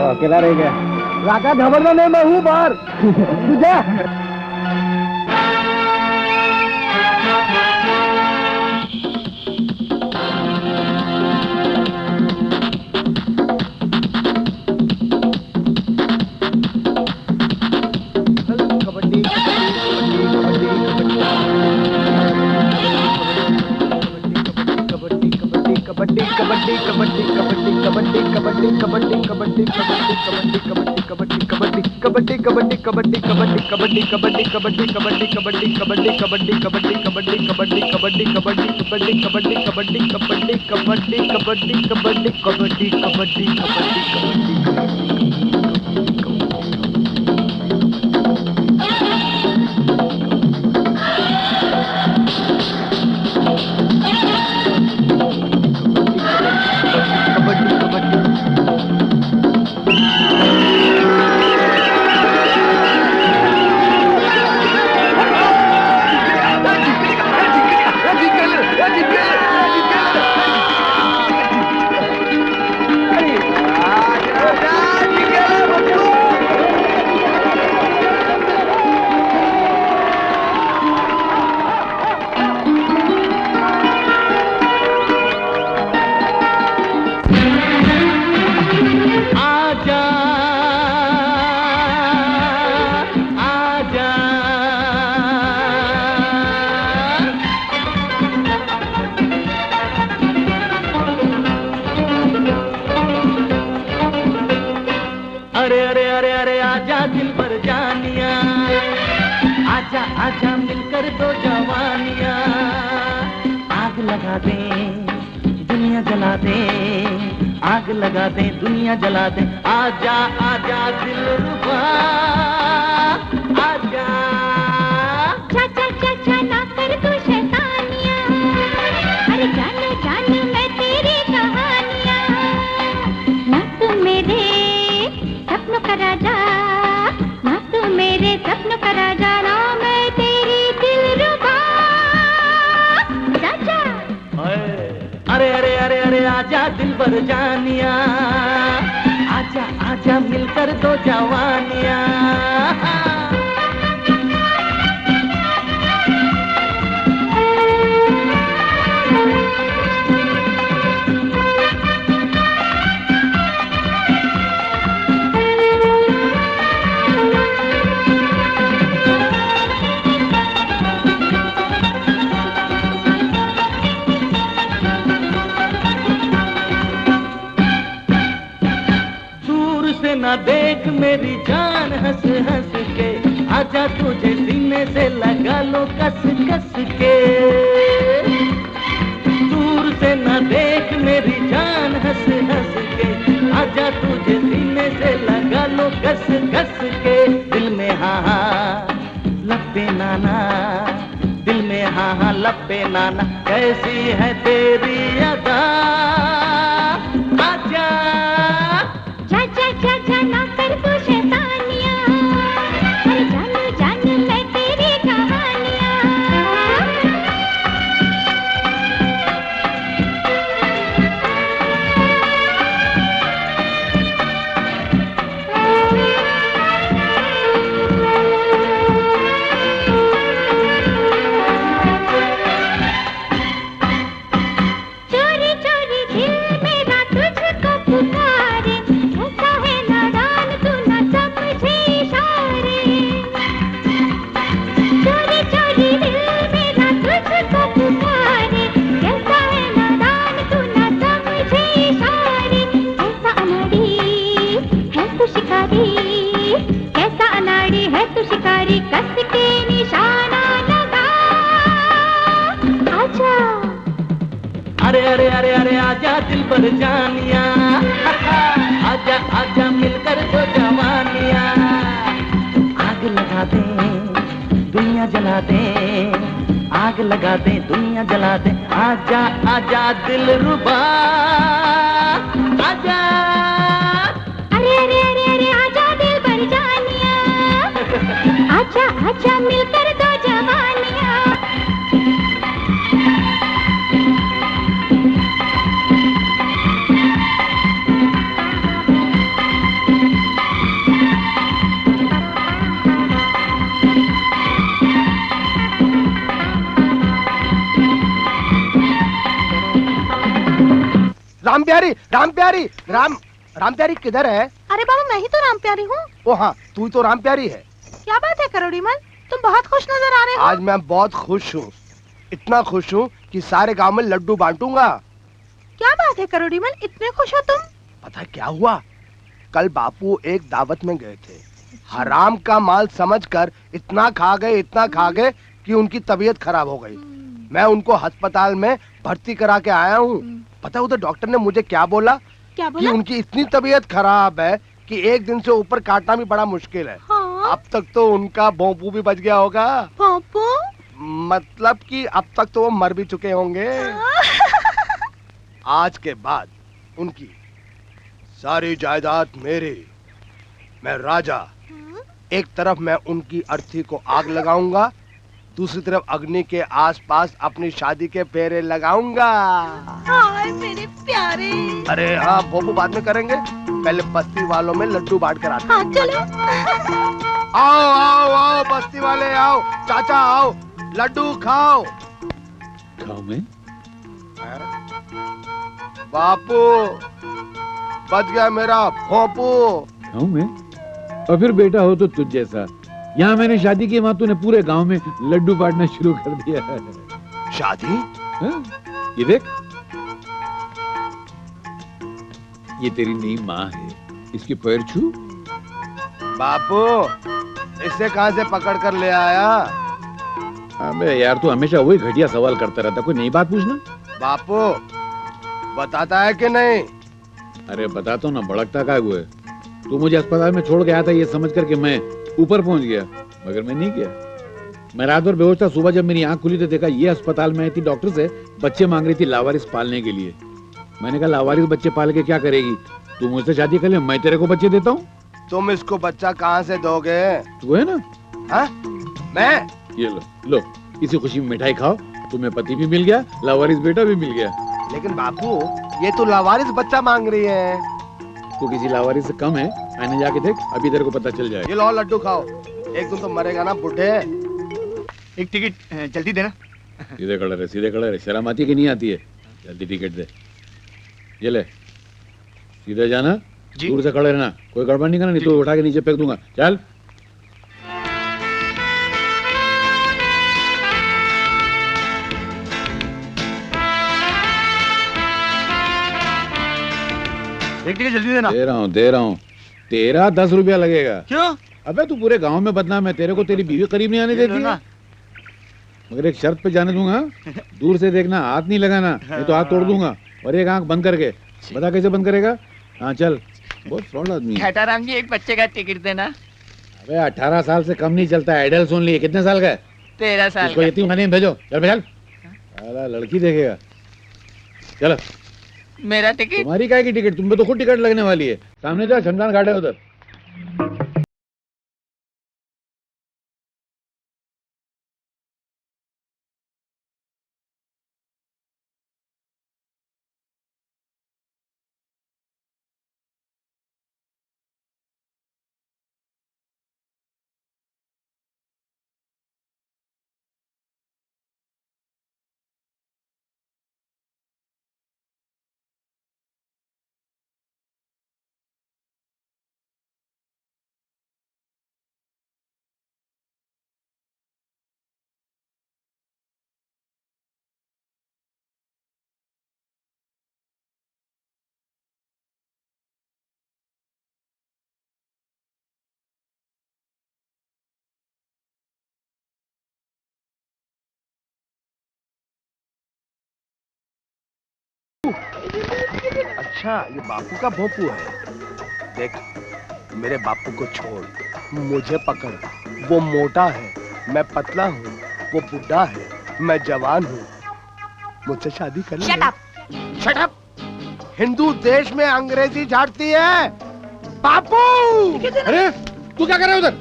अकेला रह गया। राका घबरना नहीं, मैं हूँ बाहर। तू जा। आजा आजा मिलकर तो जवानियां लगा दे दुनिया जला दे, आग लगा दे दुनिया जला दे, आजा आजा दिल रुबा आजा। अरे अरे अरे अरे आजा दिल भर जानिया, आजा आजा मिलकर दो जवानिया। राम प्यारी राम प्यारी राम प्यारी किधर है? अरे बाबा मैं ही तो राम प्यारी हूँ। ओ हाँ, तू तो राम प्यारी है। क्या बात है करोड़ीमल, तुम बहुत खुश नजर आ रहे हो। आज मैं बहुत खुश हूँ, इतना खुश हूँ कि सारे गांव में लड्डू बांटूंगा। क्या बात है करोड़ीमल, इतने खुश हो तुम? पता है क्या हुआ? कल बापू एक दावत में गए थे, हराम का माल समझकर इतना खा गए कि उनकी तबीयत खराब हो गई। मैं उनको अस्पताल में भर्ती करा के आया हूँ। पता है उधर डॉक्टर ने मुझे क्या बोला? क्या बोला? कि उनकी इतनी तबीयत खराब है कि एक दिन से ऊपर काटना भी बड़ा मुश्किल है। हाँ? अब तक तो उनका भोंपू भी बच गया होगा। भोंपू? मतलब कि अब तक तो वो मर भी चुके होंगे। आज के बाद उनकी सारी जायदाद मेरी, मैं राजा। एक तरफ मैं उनकी अर्थी को आग लगाऊंगा, दूसरी तरफ अग्नि के आसपास अपनी शादी के फेरे लगाऊंगा। हाय मेरे प्यारे। अरे हाँ, भोंपू बाद में करेंगे, पहले बस्ती वालों में लड्डू बांट कर आते। हाँ चलो। आओ आओ आओ बस्ती वाले आओ, चाचा आओ, लड्डू खाओ। खाओ मैं? बापू बच गया मेरा भोंपू। खाऊं मैं? और फिर बेटा हो तो तुझ जैसा। यहाँ मैंने शादी की, वहाँ तूने पूरे गांव में लड्डू बांटना शुरू कर दिया है। शादी? ये देख, ये तेरी नई माँ है, इसकी पैर छू। बापू इसे कहाँ से पकड़ कर ले आया? अबे यार, तू हमेशा वही घटिया सवाल करता रहता, कोई नई बात पूछना। बापू बताता है कि नहीं? अरे बताता हूँ ना, भड़कता क्या हुआ है? तू मुझे अस्पताल में छोड़ के आया था ये समझ कर के मैं ऊपर पहुंच गया, मगर मैं नहीं गया। मैं रात भर बेहोश था, सुबह जब मेरी आंख खुली तो देखा ये अस्पताल में आई थी, डॉक्टर से बच्चे मांग रही थी लावारिस पालने के लिए। मैंने कहा लावारिस बच्चे पाल के क्या करेगी, तू मुझसे शादी कर ले, मैं तेरे को बच्चे देता हूँ। तुम इसको बच्चा कहाँ से दोगे? तू है ना? हाँ? मैं? ये लो लो, इसी खुशी में मिठाई खाओ, तुम्हें पति भी मिल गया, लावारिस बेटा भी मिल गया। लेकिन बापू ये तो लावारिस बच्चा मांग रही है। तू किसी लावारिस से कम है, आने जाके देख, अभी तेरे को पता चल जाएगा। ये लो लड्डू खाओ, एक दिन तो मरेगा ना बुढ़े। एक टिकट जल्दी देना। सीधे खड़े रहे, सीधे खड़े रहे, शर्म आती है कि नहीं आती है? जल्दी टिकट दे। ये ले, सीधे जाना, दूर से खड़े रहना, कोई गड़बड़ नहीं करना, नहीं तो उठा के नीचे फेंक दूंगा। चल। एक टिकट जल्दी देना। दे रहा हूँ। तेरा 10 रुपया लगेगा। क्यों? अबे तू पूरे गांव में बदनाम है, तेरे को तेरी बीवी करीब नहीं आने देती है। मगर एक शर्त पे जाने दूंगा, दूर से देखना, हाथ नहीं लगाना, नहीं तो हाथ तोड़ दूंगा। और एक आंख बंद करके, बता कैसे बंद करेगा? हाँ चल, बहुत फ्रॉड आदमी है। घटाराम जी एक बच्चे का टिकट देना। अबे 18 साल से कम नहीं चलता, एडल्ट सुन लिए। कितने साल का है? 13 साल। इसको यतीम खाने में भेजो। चल चल, साला लड़की देखेगा। चलो। मेरा टिकट? तुम्हारी काय की टिकट, तुम पे तो खुद टिकट लगने वाली है। सामने जा, शमशान घाट है उधर। अच्छा ये बापू का भोंपू है। देख मेरे बापू को छोड़, मुझे पकड़। वो मोटा है, मैं पतला हूँ। वो बुढ़ा है, मैं जवान हूँ। मुझसे शादी कर ले। Shut up! हिंदू देश में अंग्रेजी झाड़ती है। बापू! अरे तू क्या कर रहा है उधर?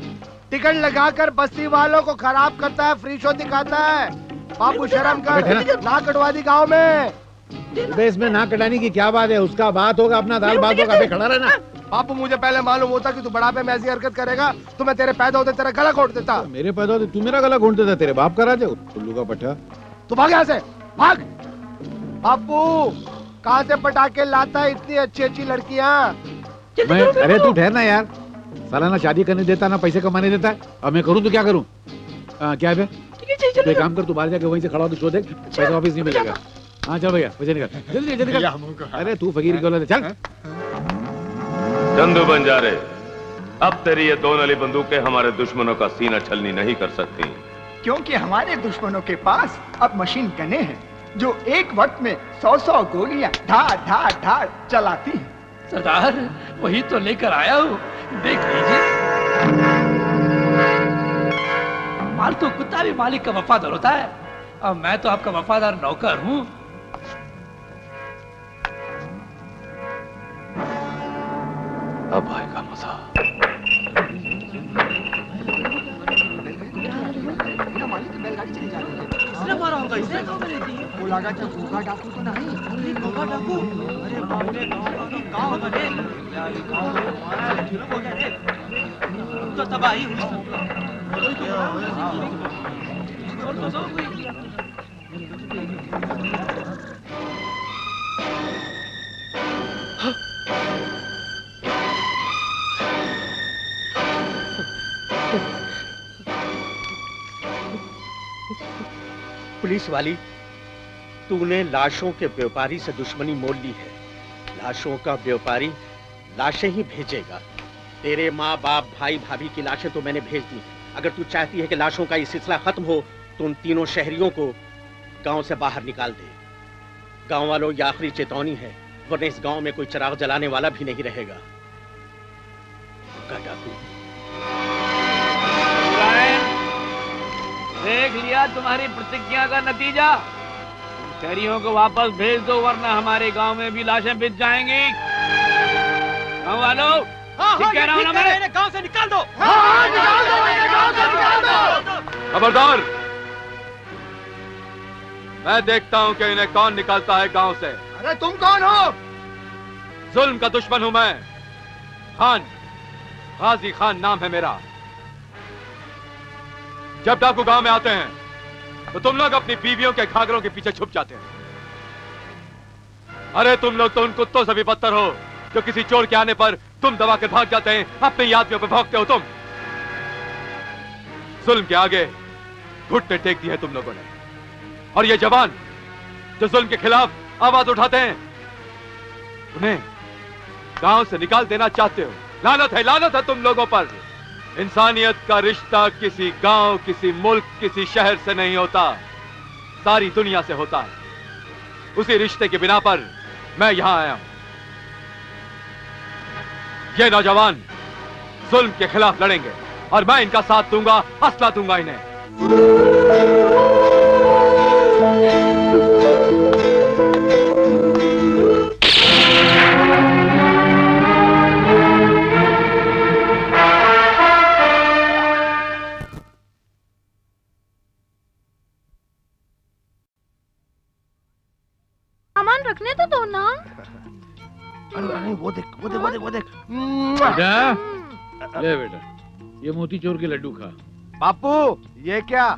टिकट लगाकर बस्ती वालों को खराब करता है, फ्री शो दिखाता है। बापू शर्म कर, ना कटवा दी गाँव में। इसमें ना कटाने की क्या बात है? उसका बात होगा, अपना दाल बात होगा। अबे खड़ा रहना। बापू मुझे पहले मालूम होता कि तू बुढ़ापे में ऐसी हरकत करेगा तो मैं तेरे पैदा होते तेरा गला घोट देता। मेरे पैदा होते तू मेरा गला घोट देता? तेरे बाप का राज है उल्लू का पट्टा। तू भाग यहाँ से, भाग। बापू कहाँ से पटाखे लाता है इतनी अच्छी अच्छी लड़कियाँ? अरे तू ठहरना यार, सालाना शादी करने देता ना पैसे कमाने देता है। अब मैं करूँ तो क्या करूँ? क्या है? तो एक काम कर, तू बाहर जाके वहीं से खड़ा हो तो शो देख, पैसा वापिस नहीं मिलेगा। हाँ चल भैया, पैसे निकल, जल्दी जल्दी निकल। अरे तू फकीर की औलाद है, चल। चंदू बंजारे, अब तेरी ये 2 नली बंदूकें हमारे दुश्मनों का सीना छलनी नहीं कर सकती, क्योंकि हमारे दुश्मनों के पास अब मशीन गने हैं जो एक वक्त में 100-100 गोलियां धार धार धार चलाती हैं। सरदार वही तो लेकर आया हूँ, देख लीजिए। पालतू कुत्ता भी मालिक का वफादार होता है, अब मैं तो आपका वफादार नौकर हूँ। अब आएगा मजा। किसने मारा होगा इसे? वो लगा था घोगा डाकू तो नहीं? अरे घोगा डाकू, अरे बाप रे, गाँव होगा रे, गाँव में हमारा जुर्म हो गया रे, तो तबाही हुई सब। पुलिस वाली, तूने लाशों के व्यापारी से दुश्मनी मोल ली है। लाशों का व्यापारी लाशें ही भेजेगा। तेरे माँ बाप भाई भाभी की लाशें तो मैंने भेज दी। अगर तू चाहती है कि लाशों का ये सिलसिला खत्म हो तो उन तीनों शहरियों को गांव से बाहर निकाल दे। गांव वालों, ये आखिरी चेतावनी है, वरना इस गांव में कोई चिराग जलाने वाला भी नहीं रहेगा। डाकू देख लिया तुम्हारी प्रतिज्ञा का नतीजा। शहरियों को वापस भेज दो, वरना हमारे गांव में भी लाशें बिछ जाएंगी। गांव वालों, ठीक कह रहा हूं ना मैं? गांव से निकाल दो। खबरदार! मैं देखता हूं कि इन्हें कौन निकालता है गांव से। अरे तुम कौन हो? जुल्म का दुश्मन हूं मैं। खान, गाजी खान नाम है मेरा। जब डाकू गांव में आते हैं तो तुम लोग अपनी बीवियों के घाघरों के पीछे छुप जाते हैं। अरे तुम लोग तो उन कुत्तों से भी बदतर हो जो किसी चोर के आने पर तुम दबा कर भाग जाते हैं, अपने आदमियों पर भौंकते हो तुम। जुल्म के आगे घुटने टेक दी है तुम लोगों ने। और ये जवान जो जुल्म के खिलाफ आवाज उठाते हैं, उन्हें गांव से निकाल देना चाहते हो। लानत है तुम लोगों पर। इंसानियत का रिश्ता किसी गांव, किसी मुल्क, किसी शहर से नहीं होता, सारी दुनिया से होता है। उसी रिश्ते के बिना पर मैं यहां आया हूं। ये नौजवान जुल्म के खिलाफ लड़ेंगे और मैं इनका साथ दूंगा, असला दूंगा इन्हें। सामान रखने तो दो ना। अरे वो देख वो देख वो देख वो देख। बेटा, ले बेटा, ये मोतीचूर के लड्डू खा। बापू ये क्या?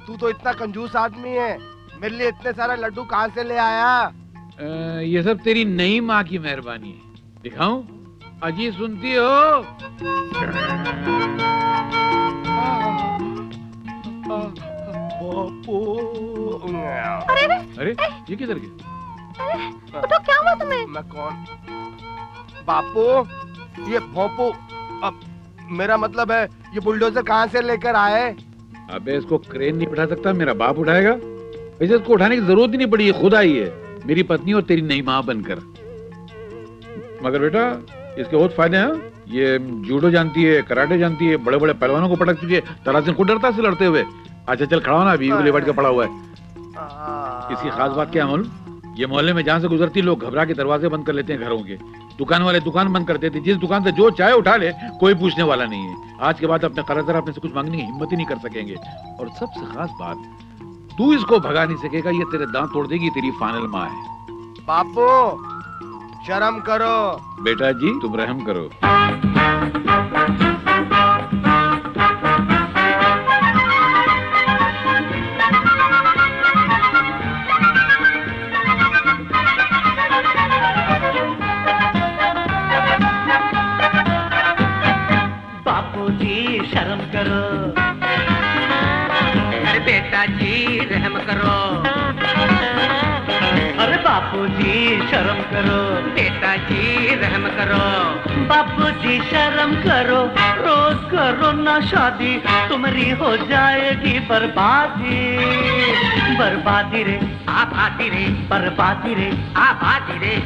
तू तो इतना कंजूस आदमी है, मेरे लिए इतने सारे लड्डू कहाँ से ले आया? ये सब तेरी नई माँ की मेहरबानी है। दिखाऊं? अजी सुनती हो? बापू। अरे ये किधर गए? तो क्या हुआ तुम्हें? मैं कौन? बापू ये भोंपू, अब मेरा मतलब है ये बुलडोजर कहाँ से लेकर आए? अबे इसको क्रेन नहीं बैठा सकता, मेरा बाप उठाएगा। वैसे इसको उठाने की जरूरत ही नहीं पड़ी, ये खुद आई है, मेरी पत्नी और तेरी नई माँ बनकर। मगर बेटा इसके बहुत फायदे हैं। ये जूडो जानती है, कराटे जानती है, बड़े बड़े पहलवानों को पटक चुकी है। तरासिन को डरता से लड़ते हुए। अच्छा चल खड़ा हो ना, अभी उंगली बढ़ के पड़ा हुआ है। इसकी खास बात क्या है मालूम? ये मोहल्ले में जहाँ से गुजरती लोग घबरा के दरवाजे बंद कर लेते हैं घरों के। दुकान वाले दुकान बंद कर देते हैं। जिस दुकान से जो चाहे उठा ले, कोई पूछने वाला नहीं है। आज के बाद अपने कर्जदार अपने से कुछ मांगने की हिम्मत ही नहीं कर सकेंगे। और सबसे खास बात, तू इसको भगा नहीं सकेगा। ये तेरे दांत तोड़ देगी। तेरी फाइनल माँ है। बापू शर्म करो। बेटा जी तुम रहम करो। शर्म करो। अरे बेटा जी रहम करो। अरे बापू जी शर्म करो। बेटा जी रहम करो। बापू जी शर्म करो। रोज करो ना शादी, तुम्हारी हो जाएगी बर्बादी। बर्बादी रे आबादी रे, बर्बादी रे आबादी रे,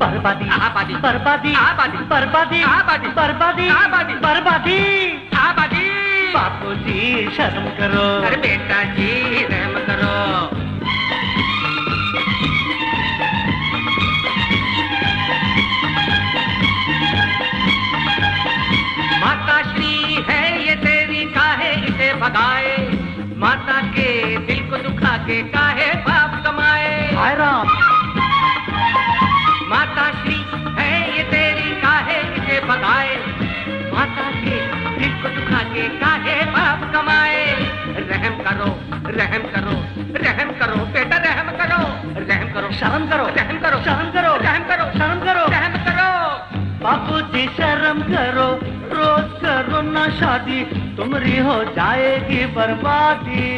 बर्बादी आबादी, बर्बादी आबादी, बर्बादी आबादी, बर्बादी आबादी, बर्बादी आबादी। बापू जी शर्म करो। अरे बेटा जी रहम करो। माता श्री है ये तेरी, काहे इसे भगाए। माता के दिल को दुखा के काहे पाप कमाए। हाय राम। माता श्री है ये तेरी, काहे इसे भगाए। माता के दिल को दुखा के काहे पाप कमाए। रहम करो, रहम करो, रहम करो बेटा, रहम करो, रहम करो, शर्म करो, रहम करो, शर्म करो, रहम करो, शर्म करो, रहम करो। बापू जी शर्म करो। रोज करो ना शादी, तुम्हारी हो जाएगी बर्बादी।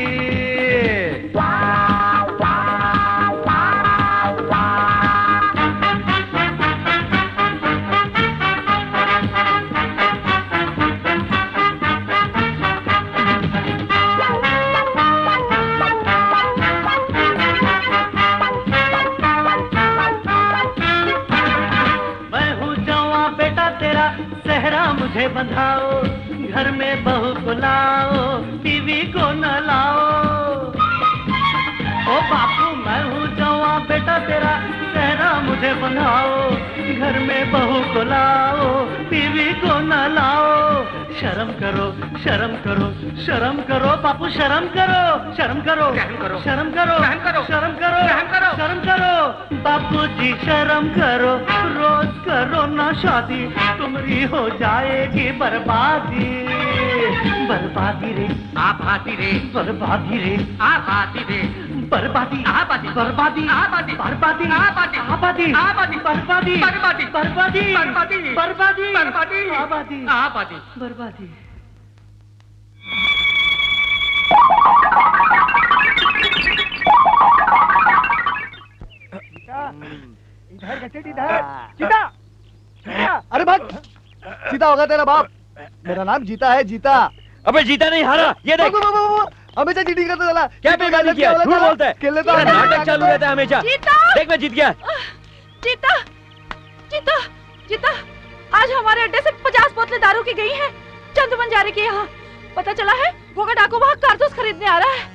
मुझे बंधाओ, घर में बहू को लाओ, बीवी को न लाओ। ओ बापू मैं हूँ जवां बेटा तेरा, सहरा मुझे बंधाओ, घर में बहू को लाओ, बीवी को न लाओ। शर्म करो, शर्म करो, शर्म करो बापू, शर्म करो, शर्म करो, शर्म करो, शर्म करो, शर्म करो, शर्म करो बापू जी शर्म करो। रोज करो ना शादी, तुम्हारी हो जाएगी बर्बादी। बर्बादी रे आबादी रे, बर्बादी रे आबादी रे, बर्बादी आबादी, बर्बादी आबादी, बर्बादी आबादी, आबादी आबादी, बर्बादी बर्बादी, बर्बादी बर्बादी, बर्बादी बर्बादी, आबादी आबादी, बर्बादी। इधर घसीट, इधर सीता। अरे भाग, सीता होगा तेरा बाप। मेरा नाम जीता है, जीता। अबे जीता नहीं, हारा। ये देख हमेशा चीटिंग करता चला। क्या बेगानी किया, झूठ बोलता है। नाटक चालू रहता है हमेशा। देख मैं जीत गया। जीता, जीता, जीता। आज हमारे अड्डे से 50 बोतलें दारू की गई हैं, चंद बंजारे के यहाँ। पता चला है घोगा डाकू वहाँ कारतूस खरीदने आ रहा है।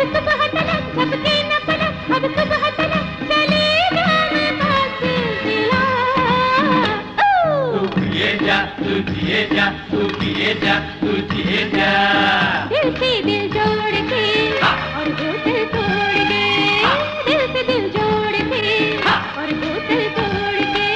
सुबह तलक झपके न पलक, अब सुबह तलक चलेगा मैं पास जिला। तू जिए जा, तू जिए जा, तू जिए जा, तू जिए जा। दिल से दिल जोड़ के और बोतल तोड़ के, दिल से दिल जोड़ के और बोतल तोड़ के।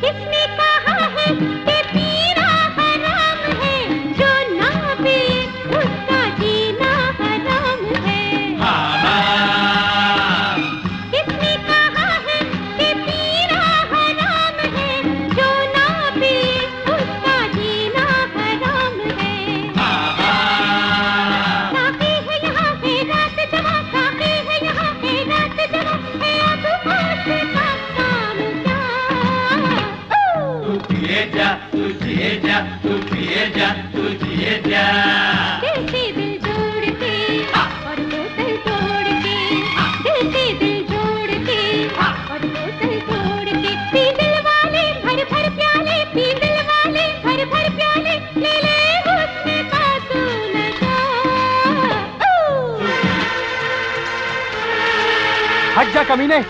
किसने कहा है कि पीना हराम है, जो ना पिए उसका जीना हराम है। किसने कहा है कि पीना हराम है, जो ना पिए उसका जीना हराम है। साकी है यहाँ है रात जवा, साकी है यहाँ है रात जवा, है अब होश का काम क्या। तू जिए जा, तू जिए जा, तू जिए जा, तू जिए जा। दिल से दिल जोड़ के और बोतल तोड़ के, दिल से दिल जोड़ के और बोतल तोड़ के। पी दिल वाले भर भर प्याले, पी दिल वाले भर भर प्याले, ले ले हुस्न का तू नशा। हट जा कमीने,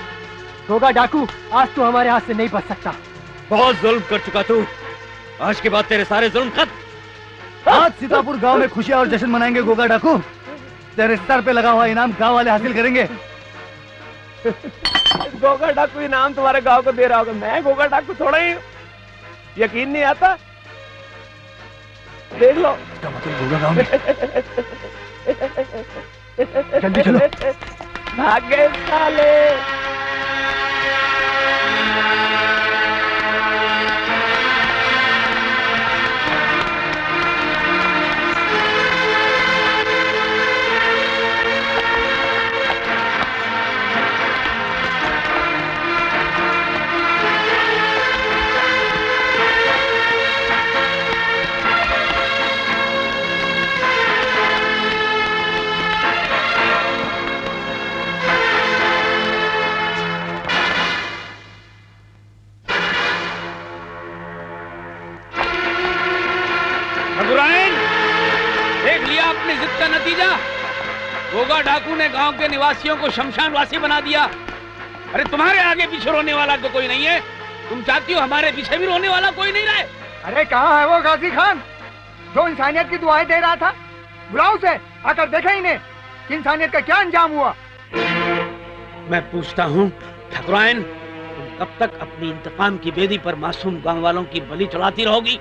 गोगा डाकू, आज तू हमारे हाथ से नहीं बच सकता। बहुत जुल्म कर चुका तू, आज के बाद तेरे सारे जुल्म खत्म। आज सीतापुर गांव में खुशियां और जश्न मनाएंगे गोगा डाकू। तेरे सर पे लगा हुआ इनाम गांव वाले हासिल करेंगे। गोगा डाकू इनाम तुम्हारे गांव को दे रहा होगा, मैं गोगा डाकू थोड़ा ही, यकीन नहीं आता। देख लो इसका मतलब गोगा गांव में। जल्दी चलो। भाग गए साले। देख लिया अपनी जिद का नतीजा। गोगा डाकू ने गांव के निवासियों को शमशानवासी बना दिया। अरे तुम्हारे आगे पीछे रोने वाला तो कोई नहीं है, तुम चाहती हो हमारे पीछे भी रोने वाला कोई नहीं रहे। अरे कहाँ है वो गाजी खान जो इंसानियत की दुआएं दे रहा था? बुलाओ उसे, आकर देखा इन्हें कि इंसानियत का क्या अंजाम हुआ। मैं पूछता हूँ ठकुराइन, तुम कब तक अपनी इंतकाम की बेदी पर मासूम गांव वालों की बलि चढ़ाती रहोगी?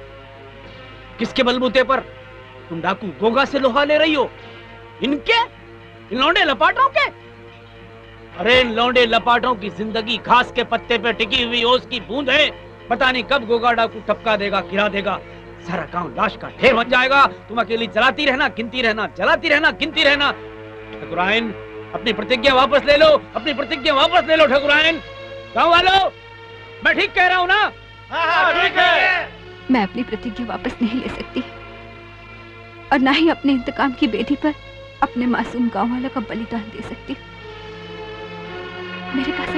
किसके बलबूते पर? तुम डाकू गोगा से लोहा ले रही हो? इनके, इन लौंडे लपाटों के? अरे इन लौंडे लपाटों की जिंदगी घास के पत्ते पे टिकी हुई ओस की बूंद है। पता नहीं कब गोगा डाकू टपका देगा, गिरा देगा, सारा गांव लाश का ढेर बन जाएगा। तुम अकेली जलाती रहना, गिनती रहना, जलाती रहना, गिनती रहना। ठकुराइन, अपनी प्रतिज्ञा वापस ले लो, अपनी प्रतिज्ञा वापस ले लो ठकुराइन। गांव वालों, मैं ठीक कह रहा हूँ ना? हाँ, ठीक है। मैं अपनी प्रतिज्ञा वापस नहीं ले सकती और ना ही अपने इंतकाम की बेदी पर अपने मासूम गांव वालों का बलिदान दे सकती। मेरे पास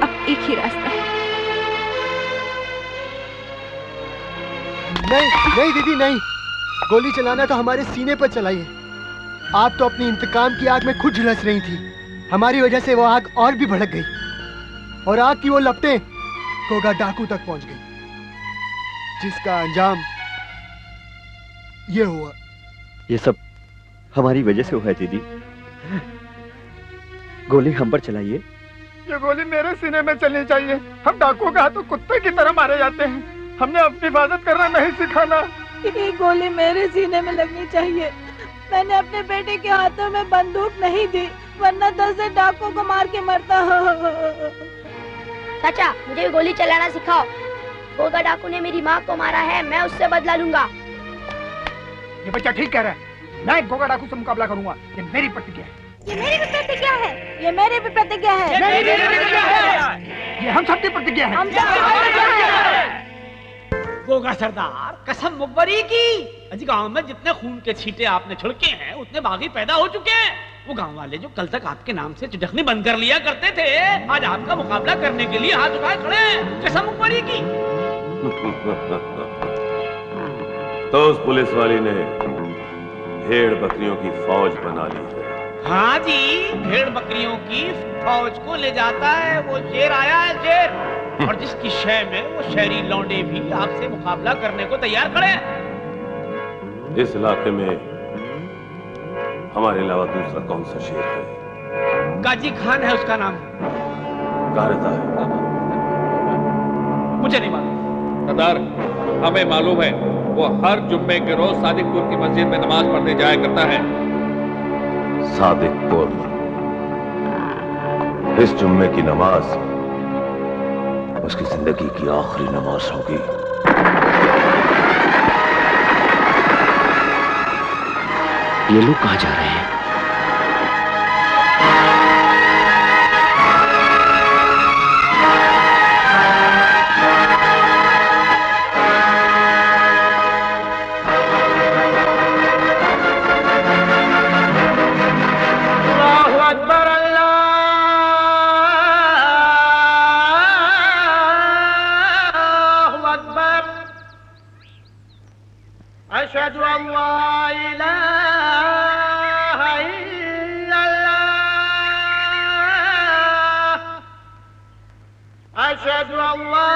अब एक ही रास्ता है। नहीं नहीं दीदी नहीं, गोली चलाना तो हमारे सीने पर चलाइए। आप तो अपनी इंतकाम की आग में खुद झुलस रही थी, हमारी वजह से वो आग और भी भड़क गई और आग की वो लपटें गोगा डाकू तक पहुंच गई, जिसका अंजाम ये हुआ। ये सब हमारी वजह से हुआ है दीदी। गोली हम पर चलाइए। ये गोली मेरे सीने में चलनी चाहिए। हम डाकुओं के हाथों कुत्ते की तरह मारे जाते हैं। हमने अपनी हिफाजत करना नहीं सिखाना। ये गोली मेरे सीने में लगनी चाहिए। मैंने अपने बेटे के हाथों में बंदूक नहीं दी, वरना 10 डाकुओं को मार के मरता। चाचा, मुझे भी गोली चलाना सिखाओ। गोगा डाकू ने मेरी माँ को मारा है, मैं उससे बदला लूंगा। ये बच्चा ठीक कह रहा है। मैं गोगा डाकू से मुकाबला करूंगा। ये मेरी प्रतिज्ञा है। ये मेरी भी प्रतिज्ञा है। ये मेरी भी प्रतिज्ञा है। ये मेरी प्रतिज्ञा है। ये हम सबकी प्रतिज्ञा है। हम सबकी प्रतिज्ञा है। गोगा सरदार, कसम मुखबरी की। अजी गांव में जितने खून के छींटे आपने छिड़के हैं उतने बागी पैदा हो चुके हैं। वो गांव वाले जो कल तक आपके नाम से चिटखनी बंद कर लिया करते थे, आज आपका मुकाबला करने के लिए हाथ उठाए खड़े हैं। कसम मुखबरी की। तो उस पुलिस वाली ने भेड़ बकरियों की फौज बना ली है। हाँ जी, भेड़ बकरियों की फौज को ले जाता है वो शेर आया है, शेर। और जिसकी शय में वो शहरी लौंडे भी आपसे मुकाबला करने को तैयार खड़े हैं। इस इलाके में हमारे अलावा दूसरा कौन सा शेर है? गाजी खान है उसका नाम। कहाँ रहता है? मुझे नहीं मालूम सरदार, हमें मालूम है वो हर जुम्मे के रोज सादिकपुर की मस्जिद में नमाज पढ़ने जाया करता है। सादिकपुर? इस जुम्मे की नमाज उसकी जिंदगी की आखिरी नमाज होगी। ये लोग कहाँ जा रहे हैं? अशहदु अल्ला इलाहा इल्लल्लाह, अशहदु अल्ला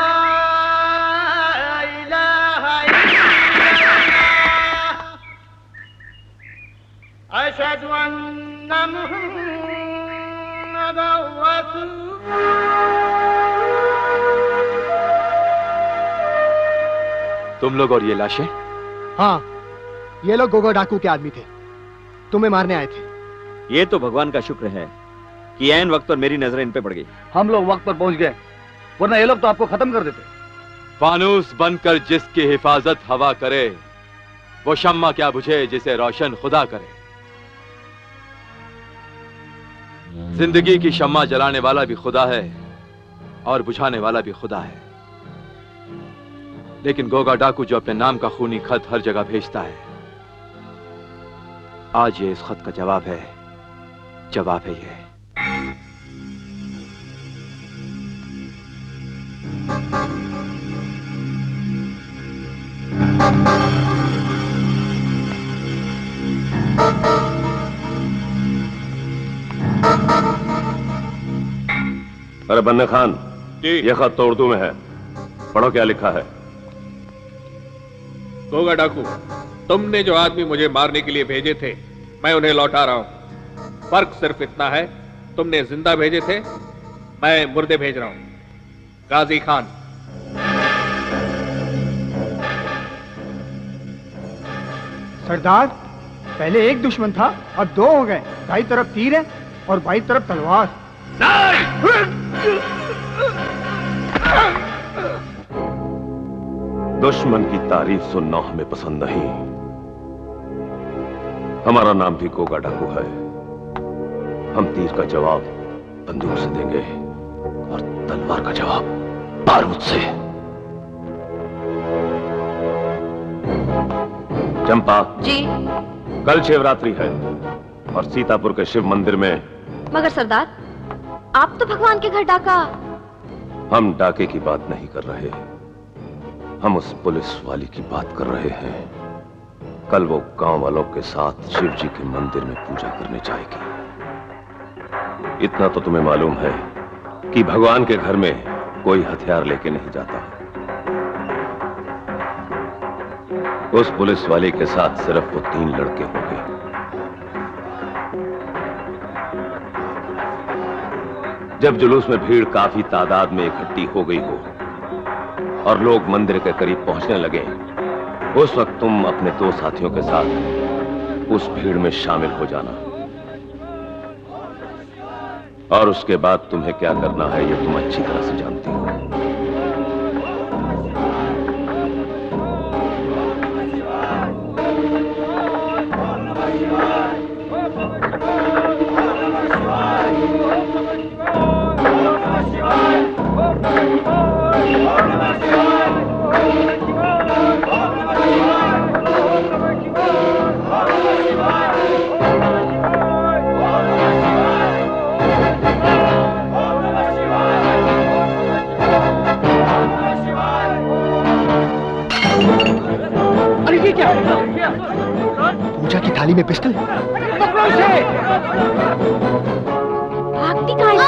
इलाहा इल्लल्लाह, अशहदु अन्ना मुहम्मदर रसूल। तुम लोग और ये लाशें? हाँ, ये लोग गोगा डाकू के आदमी थे, तुम्हें मारने आए थे। ये तो भगवान का शुक्र है कि ऐन वक्त पर मेरी नजर इन पे पड़ गई। हम लोग वक्त पर पहुंच गए, वरना ये लोग तो आपको खत्म कर देते। फानूस बनकर जिसकी हिफाजत हवा करे, वो शम्मा क्या बुझे जिसे रोशन खुदा करे। जिंदगी की शम्मा जलाने वाला भी खुदा है और बुझाने वाला भी खुदा है। लेकिन गोगा डाकू जो अपने नाम का खूनी खत हर जगह भेजता है, आज ये इस खत का जवाब है। जवाब है ये। अरे बन्ने खान, ये खत तो उर्दू में है, पढ़ो क्या लिखा है। गोगा डाकू, तुमने जो आदमी मुझे मारने के लिए भेजे थे, मैं उन्हें लौटा रहा हूं। फर्क सिर्फ इतना है, तुमने जिंदा भेजे थे, मैं मुर्दे भेज रहा हूं। गाजी खान। सरदार, पहले एक दुश्मन था, अब दो हो गए। दाई तरफ तीर है और बाई तरफ तलवार। दुश्मन की तारीफ सुनना हमें पसंद नहीं। हमारा नाम भी गोगा डाकू है। हम तीर का जवाब बंदूक से देंगे और तलवार का जवाब बारूद से। चंपा जी। कल शिवरात्रि है और सीतापुर के शिव मंदिर में। मगर सरदार, आप तो भगवान के घर डाका। हम डाके की बात नहीं कर रहे, हम उस पुलिस वाली की बात कर रहे हैं। कल वो गांव वालों के साथ शिव जी के मंदिर में पूजा करने जाएगी। इतना तो तुम्हें मालूम है कि भगवान के घर में कोई हथियार लेके नहीं जाता। उस पुलिस वाले के साथ सिर्फ वो 3 लड़के होंगे। जब जुलूस में भीड़ काफी तादाद में इकट्ठी हो गई हो और लोग मंदिर के करीब पहुंचने लगे, उस वक्त तुम अपने 2 साथियों के साथ उस भीड़ में शामिल हो जाना। और उसके बाद तुम्हें क्या करना है ये तुम अच्छी तरह से जानती हो। पूजा की थाली में पिस्टल। भागती कहाँ है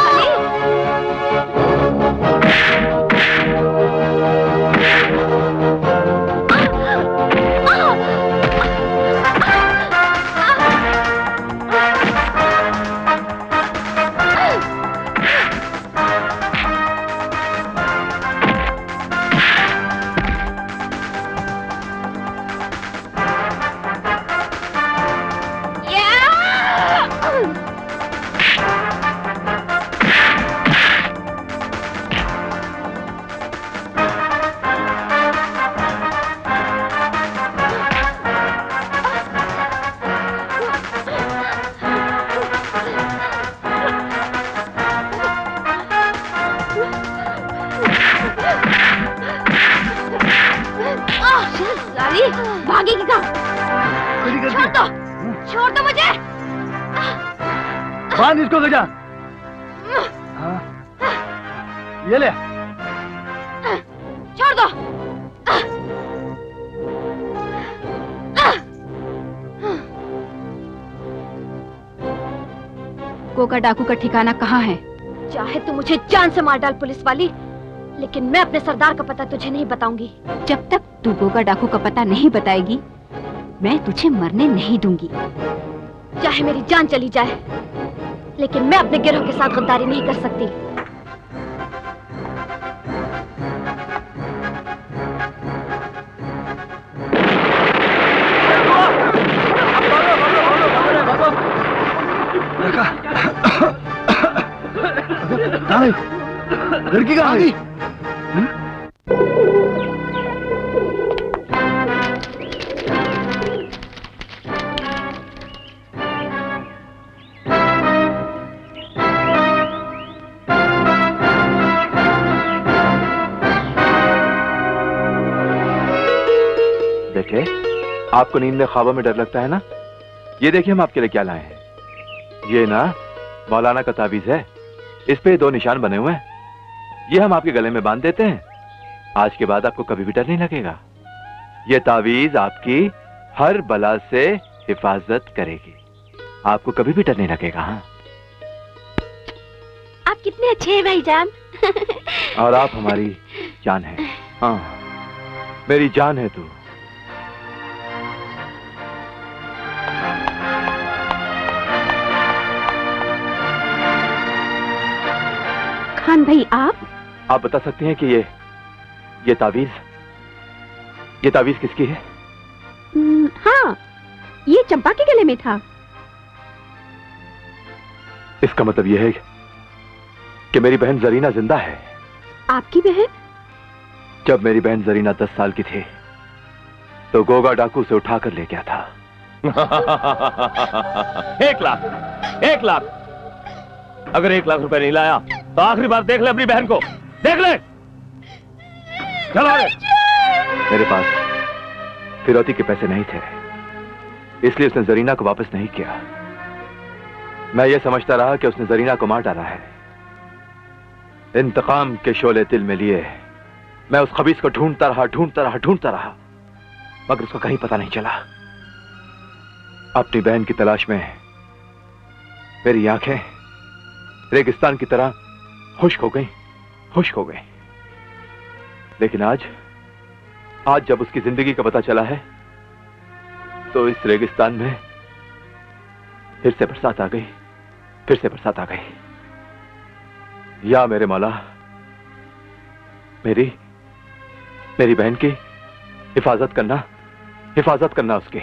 साले? भागेगी कहाँ? छोड़ दो, छोड़ दो मुझे। बांध इसको गजा। हाँ। ये ले। छोड़ दो। गोगा डाकू का ठिकाना कहाँ है? चाहे तू मुझे जान से मार डाल पुलिस वाली, लेकिन मैं अपने सरदार का पता तुझे नहीं बताऊंगी। जब तक तू गोगा डाकू का पता नहीं बताएगी, मैं तुझे मरने नहीं दूंगी। चाहे मेरी जान चली जाए, लेकिन मैं अपने गिरोह के साथ गद्दारी नहीं कर सकती। लड़की कहाँ गई? देखे, आपको नींद में ख्वाबों में डर लगता है ना? ये देखिए हम आपके लिए क्या लाए हैं। ये ना मौलाना का ताबीज है, इस पे 2 निशान बने हुए हैं। ये हम आपके गले में बांध देते हैं। आज के बाद आपको कभी भी डर नहीं लगेगा। ये ताबीज आपकी हर बला से हिफाजत करेगी, आपको कभी भी डर नहीं लगेगा। हाँ, आप कितने अच्छे हैं भाईजान। और आप हमारी जान है। हाँ, मेरी जान है तू। खान भाई, आप बता सकते हैं कि ये ताबीज किसकी है? हाँ, ये चंपा के गले में था। इसका मतलब यह है कि मेरी बहन जरीना जिंदा है। आपकी बहन? जब मेरी बहन जरीना 10 साल की थी तो गोगा डाकू से उठाकर ले गया था। 1 लाख 1 लाख। अगर 1 लाख रुपए नहीं लाया तो आखिरी बार देख ले अपनी बहन को, देख ले। चलो आगे। मेरे पास फिरौती के पैसे नहीं थे, इसलिए उसने जरीना को वापस नहीं किया। मैं ये समझता रहा कि उसने जरीना को मार डाला है। इंतकाम के शोले दिल में लिए मैं उस खबीस को ढूंढता रहा, मगर उसको कहीं पता नहीं चला। अपनी बहन की तलाश में मेरी आंखें रेगिस्तान की तरह खुश्क हो गई। लेकिन आज जब उसकी जिंदगी का पता चला है तो इस रेगिस्तान में फिर से बरसात आ गई। या मेरे मौला, मेरी बहन की हिफाजत करना उसकी।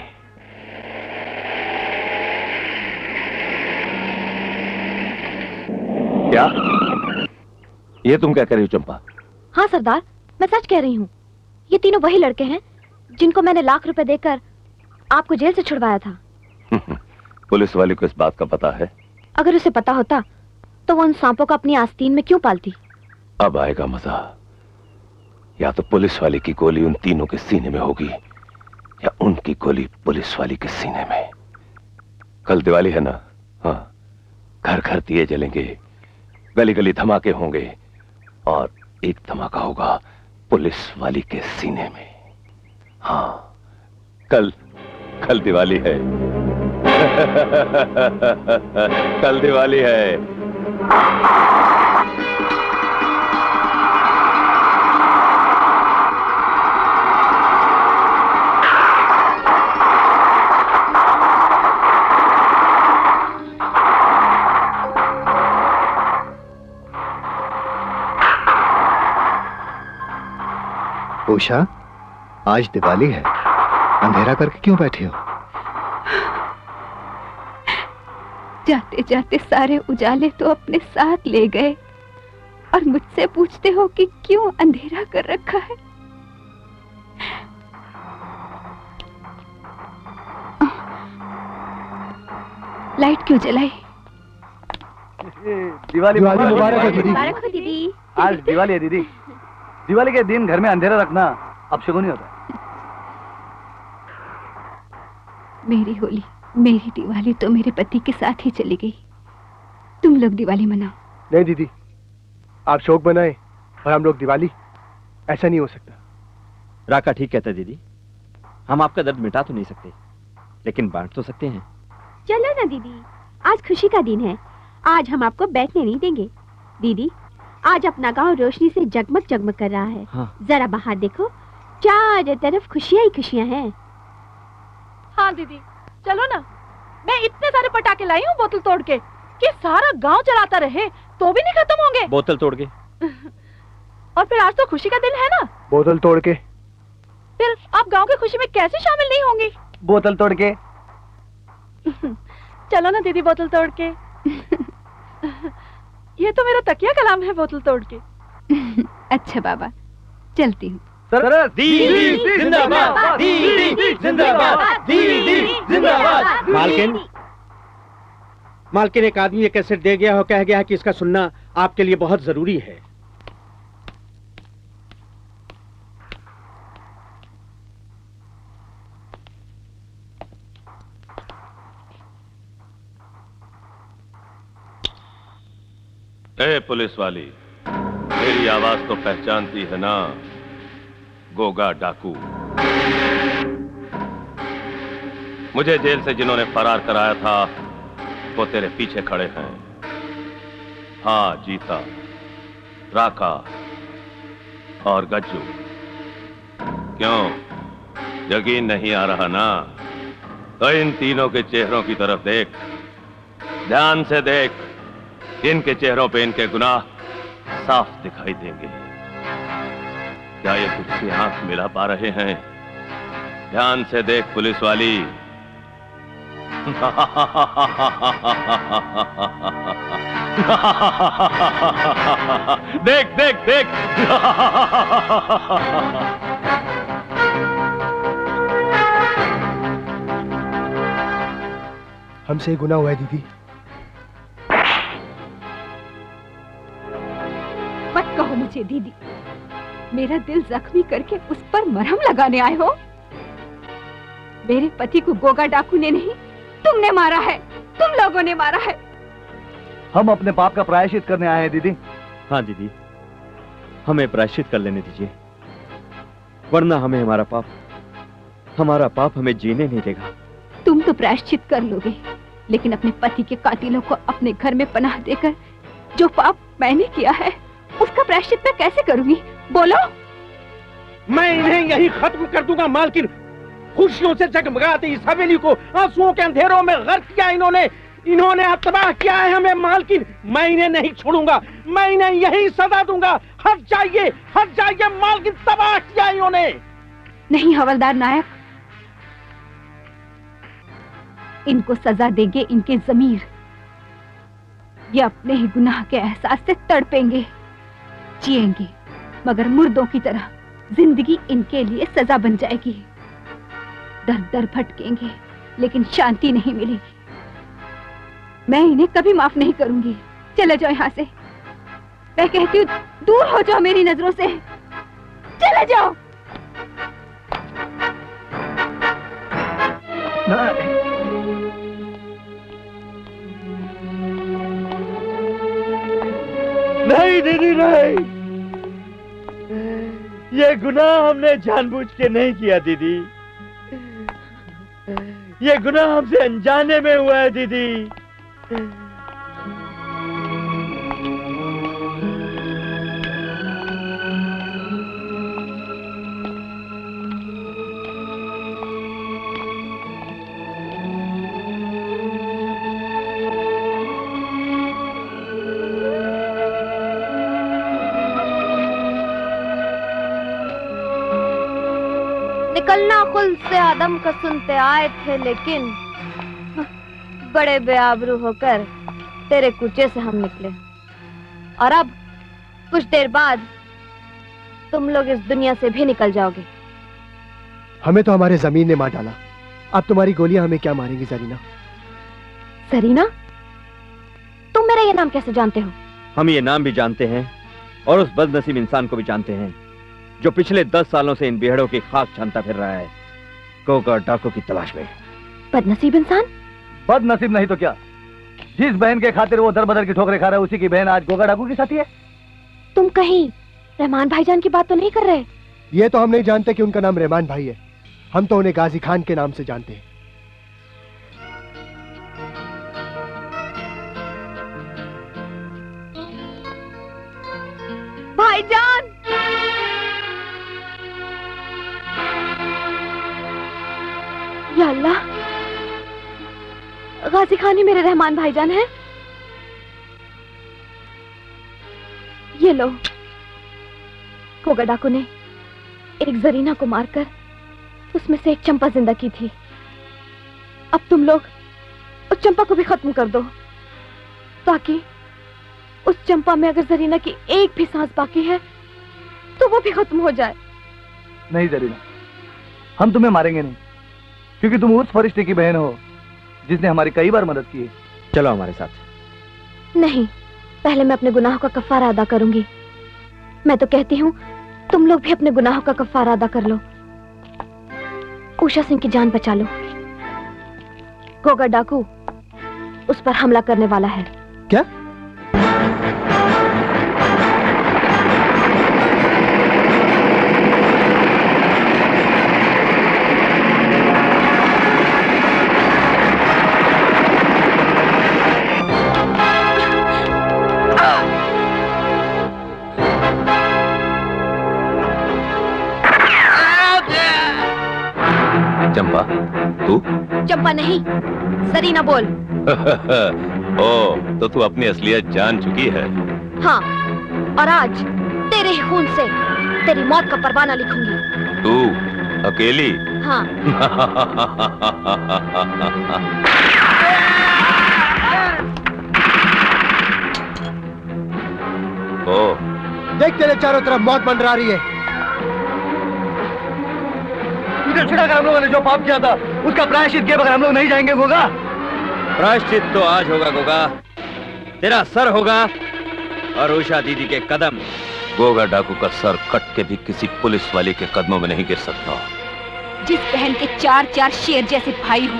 क्या ये तुम क्या कर रही हो चंपा? हाँ सरदार, मैं सच कह रही हूँ। ये तीनों वही लड़के हैं जिनको मैंने लाख रुपए देकर आपको जेल से छुड़वाया था। पुलिस वाले को इस बात का पता है? अगर उसे पता होता तो वो उन सांपों को अपनी आस्तीन में क्यों पालती? अब आएगा मजा। या तो पुलिस वाले की गोली उन तीनों के सीने में होगी या उनकी गोली पुलिस वाली के सीने में। कल दिवाली है ना? हाँ, घर घर दिए जलेंगे, गली गली धमाके होंगे और एक धमाका होगा पुलिस वाली के सीने में। हाँ, कल कल दिवाली है। कल दिवाली है। उषा, आज दिवाली है, अंधेरा करके क्यों बैठी हो? जाते जाते सारे उजाले तो अपने साथ ले गए और मुझसे पूछते हो कि क्यों अंधेरा कर रखा है। लाइट क्यों जलाई? दिवाली मुबारक हो दीदी। मुबारक हो दीदी। आज दिवाली है दीदी। दिवाली के दिन घर में अंधेरा रखना अपशगुन नहीं होता। मेरी होली, मेरी दिवाली तो मेरे पति के साथ ही चली गई। तुम लोग दिवाली मनाओ। नहीं दीदी, आप शोक बनाए और हम लोग दिवाली, ऐसा नहीं हो सकता। राका ठीक कहता है दीदी, हम आपका दर्द मिटा तो नहीं सकते, लेकिन बांट तो सकते हैं। चलो ना दीदी, आज खुशी का दिन है, आज हम आपको बैठने नहीं देंगे। दीदी, आज अपना गांव रोशनी से जगमग जगमग कर रहा है। हाँ। जरा बाहर देखो, चारों तरफ खुशियां ही खुशियां हैं। हाँ दीदी, चलो ना। मैं इतने सारे पटाखे लाई हूँ बोतल तोड़ के कि सारा गांव जलाता रहे तो भी नहीं खत्म होंगे। बोतल तोड़ के? और फिर आज तो खुशी का दिन है ना, बोतल तोड़ के फिर आप गांव की खुशी में कैसे शामिल नहीं होंगी? बोतल तोड़ के। चलो ना दीदी, बोतल तोड़ के। ये तो मेरा तकिया कलाम है, बोतल तोड़ के। अच्छा बाबा, चलती हूँ। दीदी जिंदाबाद, दीदी जिंदाबाद, दीदी जिंदाबाद। मालकिन, मालकिन एक आदमी ये कैसेट दे गया हो, कह गया है कि इसका सुनना आपके लिए बहुत जरूरी है। ए पुलिस वाली, मेरी आवाज तो पहचानती है ना? गोगा डाकू। मुझे जेल से जिन्होंने फरार कराया था वो तेरे पीछे खड़े हैं। हाँ, जीता, राका और गज्जू। क्यों, यकीन नहीं आ रहा ना? तो इन तीनों के चेहरों की तरफ देख, ध्यान से देख। इनके चेहरों पे इनके गुनाह साफ दिखाई देंगे। क्या ये तुझसे आंख मिला पा रहे हैं? ध्यान से देख पुलिस वाली। देख देख देख। हमसे गुनाह हुआ है दीदी। मत कहो मुझे दीदी, मेरा दिल जख्मी करके उस पर मरहम लगाने आए हो। मेरे पति को गोगा डाकू ने नहीं, तुमने मारा है, तुम लोगों ने मारा है। हम अपने पाप का प्रायश्चित करने आए हैं दीदी। हाँ दीदी, हमें प्रायश्चित कर लेने दीजिए, वरना हमें हमारा पाप हमें जीने नहीं देगा। तुम तो प्रायश्चित कर लोगे, लेकिन अपने पति के कातिलों को अपने घर में पनाह देकर जो पाप मैंने किया है उसका प्रायश्चित मैं कैसे करूंगी? बोलो। मैं इन्हें यही खत्म कर दूंगा मालकिन। खुशियों से जगमगाती इस हवेली को आंसुओं के अंधेरों में गर्क किया इन्होंने तबाह किया है हमें मालकिन। मैं इन्हें नहीं छोड़ूंगा, मैं इन्हें यही सजा दूंगा। हट जाइए मालकिन, तबाह किया इन्होंने। नहीं हवलदार नायक, इनको सजा देंगे इनके जमीर। ये अपने ही गुनाह के एहसास से तड़पेंगे, जिएंगे, मगर मुर्दों की तरह जिंदगी इनके लिए सजा बन जाएगी। दर दर भटकेंगे, लेकिन शांति नहीं मिलेगी। मैं इन्हें कभी माफ नहीं करूंगी। चले जाओ यहाँ से, मैं कहती हूँ, दूर हो जाओ मेरी नजरों से, चले जाओ। नहीं दीदी नहीं, ये गुनाह हमने जानबूझ के नहीं किया दीदी। ये गुनाह हमसे अनजाने में हुआ है दीदी। निकलना खुल से आदम का सुनते आए थे, लेकिन बड़े बेआबरू होकर तेरे कूचे से हम निकले। और अब कुछ देर बाद तुम लोग इस दुनिया से भी निकल जाओगे। हमें तो हमारे जमीन ने मार डाला, अब तुम्हारी गोलियां हमें क्या मारेंगी जरीना? जरीना? तुम मेरा ये नाम कैसे जानते हो? हम ये नाम भी जानते हैं और उस बदनसीब इंसान को भी जानते हैं जो पिछले 10 सालों से इन बिहड़ों की खाक छानता फिर रहा है, गोगा डाकू की तलाश में। बदनसीब इंसान? बदनसीब नहीं तो क्या? जिस बहन के खातिर वो दर बदर की ठोकरें खा रहा है, उसी की बहन आज गोगा डाकू की साथी है। तुम कहीं रहमान भाईजान की बात तो नहीं कर रहे? ये तो हम नहीं जानते कि उनका नाम रहमान भाई है, हम तो उन्हें गाजी खान के नाम से जानते हैं। भाईजान! या अल्लाह, गाजी खान ही मेरे रहमान भाईजान हैं। ये लो, गोगा डाकू ने एक जरीना को मारकर उसमें से एक चंपा जिंदा की थी। अब तुम लोग उस चंपा को भी खत्म कर दो, ताकि उस चंपा में अगर जरीना की एक भी सांस बाकी है तो वो भी खत्म हो जाए। नहीं जरीना, हम तुम्हें मारेंगे नहीं, क्योंकि तुम उस फरिश्ते की बहन हो जिसने हमारी कई बार मदद की है। चलो हमारे साथ। नहीं, पहले मैं अपने गुनाहों का कफारा अदा करूंगी। मैं तो कहती हूँ तुम लोग भी अपने गुनाहों का कफारा अदा कर लो। उषा सिंह की जान बचा लो। गोगा डाकू उस पर हमला करने वाला है। क्या? चंपा, तू? चंपा नहीं, जरीना बोल। ओ, तो तू अपनी असलियत जान चुकी है। हाँ, और आज तेरे ही खून से तेरी मौत का परवाना लिखूंगी। तू अकेली? हाँ। ओ, देख तेरे चारों तरफ मौत मंडरा रही है। इधर छिड़ाकर हम लोगों ने जो पाप किया था उसका प्रायश्चित किए बगैर हम लोग नहीं जाएंगे गोगा। प्रायश्चित तो आज होगा गोगा, तेरा सर होगा और उषा दीदी के कदम। गोगा डाकू का सर कट के भी किसी पुलिस वाले के कदमों में नहीं गिर सकता। जिस बहन के 4-4 शेर जैसे भाई हो,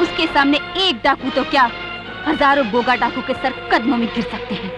उसके सामने एक डाकू तो क्या, हजारों गोगा डाकू के सर कदमों में गिर सकते हैं।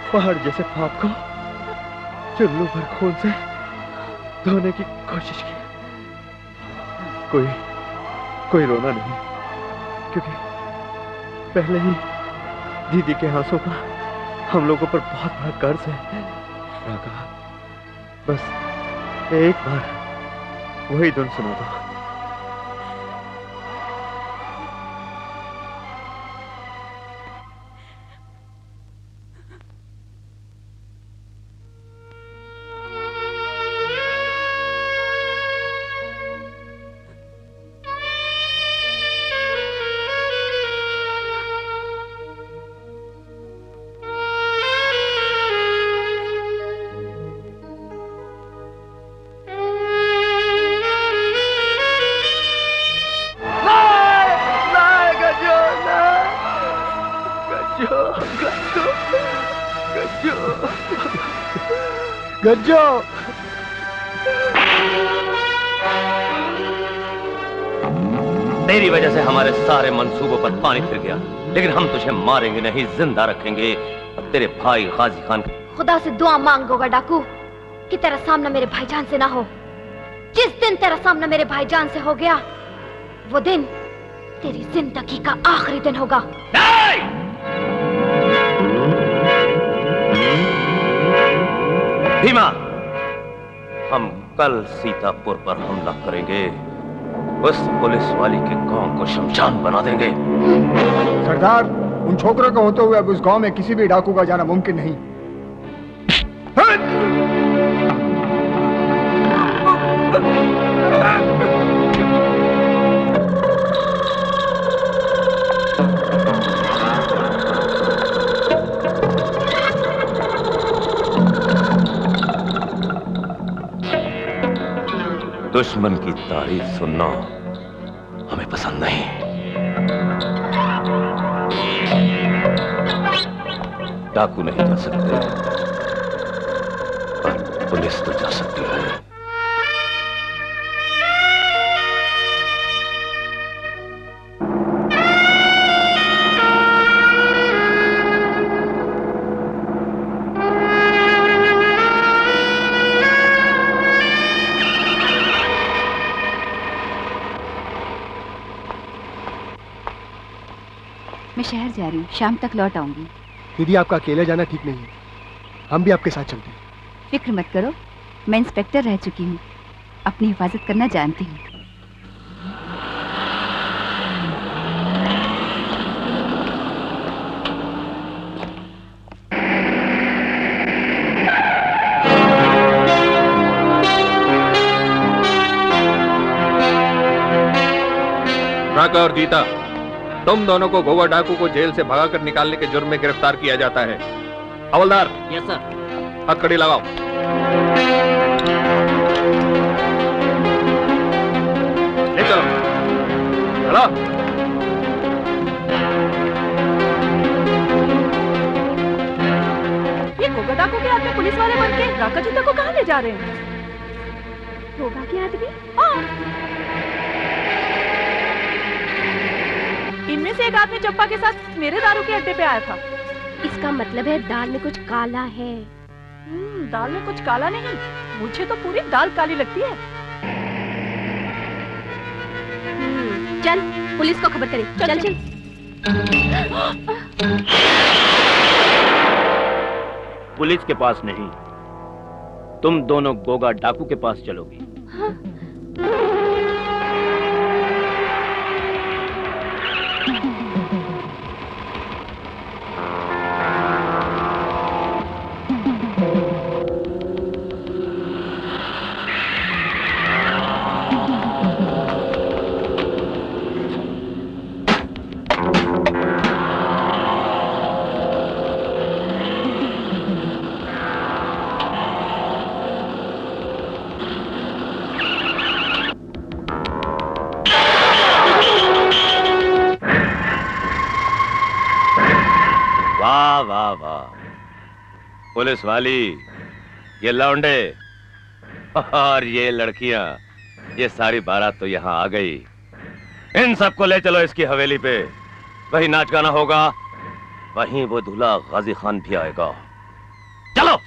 पहाड़ जैसे पाप को चुल्लू भर खून से धोने की कोशिश की। कोई रोना नहीं, पहले ही दीदी के आंसू का हम लोगों पर बहुत बड़ा कर्ज है। राका, बस एक बार वही धुन सुना दो। गज्जो, तेरी वजह से हमारे सारे मंसूबों पर पानी फिर गया, लेकिन हम तुझे मारेंगे नहीं, जिंदा रखेंगे। अब तेरे भाई गाजी खान खुदा से दुआ मांग गोगा डाकू कि तेरा सामना मेरे भाईजान से ना हो। जिस दिन तेरा सामना मेरे भाईजान से हो गया, वो दिन तेरी जिंदगी का आखिरी दिन होगा। भीमा, हम कल सीतापुर पर हमला करेंगे, उस पुलिस वाली के गांव को शमशान बना देंगे। सरदार, उन छोकरों को होते हुए अब उस गांव में किसी भी डाकू का जाना मुमकिन नहीं। दुश्मन की तारीफ सुनना हमें पसंद नहीं। डाकू नहीं जा सकते, पर पुलिस तो जा सकती है। मैं शहर जा रही हूँ, शाम तक लौट आऊंगी। दीदी, आपका अकेले जाना ठीक नहीं है, हम भी आपके साथ चलते हैं। फिक्र मत करो, मैं इंस्पेक्टर रह चुकी हूँ, अपनी हिफाजत करना जानती हूँ। राका और गीता, तुम दोनों को गोवा डाकू को जेल से भगाकर निकालने के जुर्म में गिरफ्तार किया जाता है। हवलदार, यस सर। हथकड़ी लगाओ। ले चलो, चलो। ये गोगा डाकू के आदमी पुलिस वाले बन के राका जीता को कहाँ ले जा रहे हैं? गोगा के आदमी? इनमें से एक आदमी चंपा के साथ मेरे दारू के अड्डे पे आया था। इसका मतलब है दाल में कुछ काला है। दाल में कुछ काला नहीं, मुझे तो पूरी दाल काली लगती है। चल पुलिस को खबर करें। चल चल। पुलिस के पास नहीं, तुम दोनों गोगा डाकू के पास चलोगी। वाह वाह वाह, पुलिस वाली, ये लौंडे और ये लड़कियां, ये सारी बारात तो यहाँ आ गई। इन सबको ले चलो इसकी हवेली पे, वहीं नाच गाना होगा, वहीं वो दूल्हा गाजी खान भी आएगा। चलो।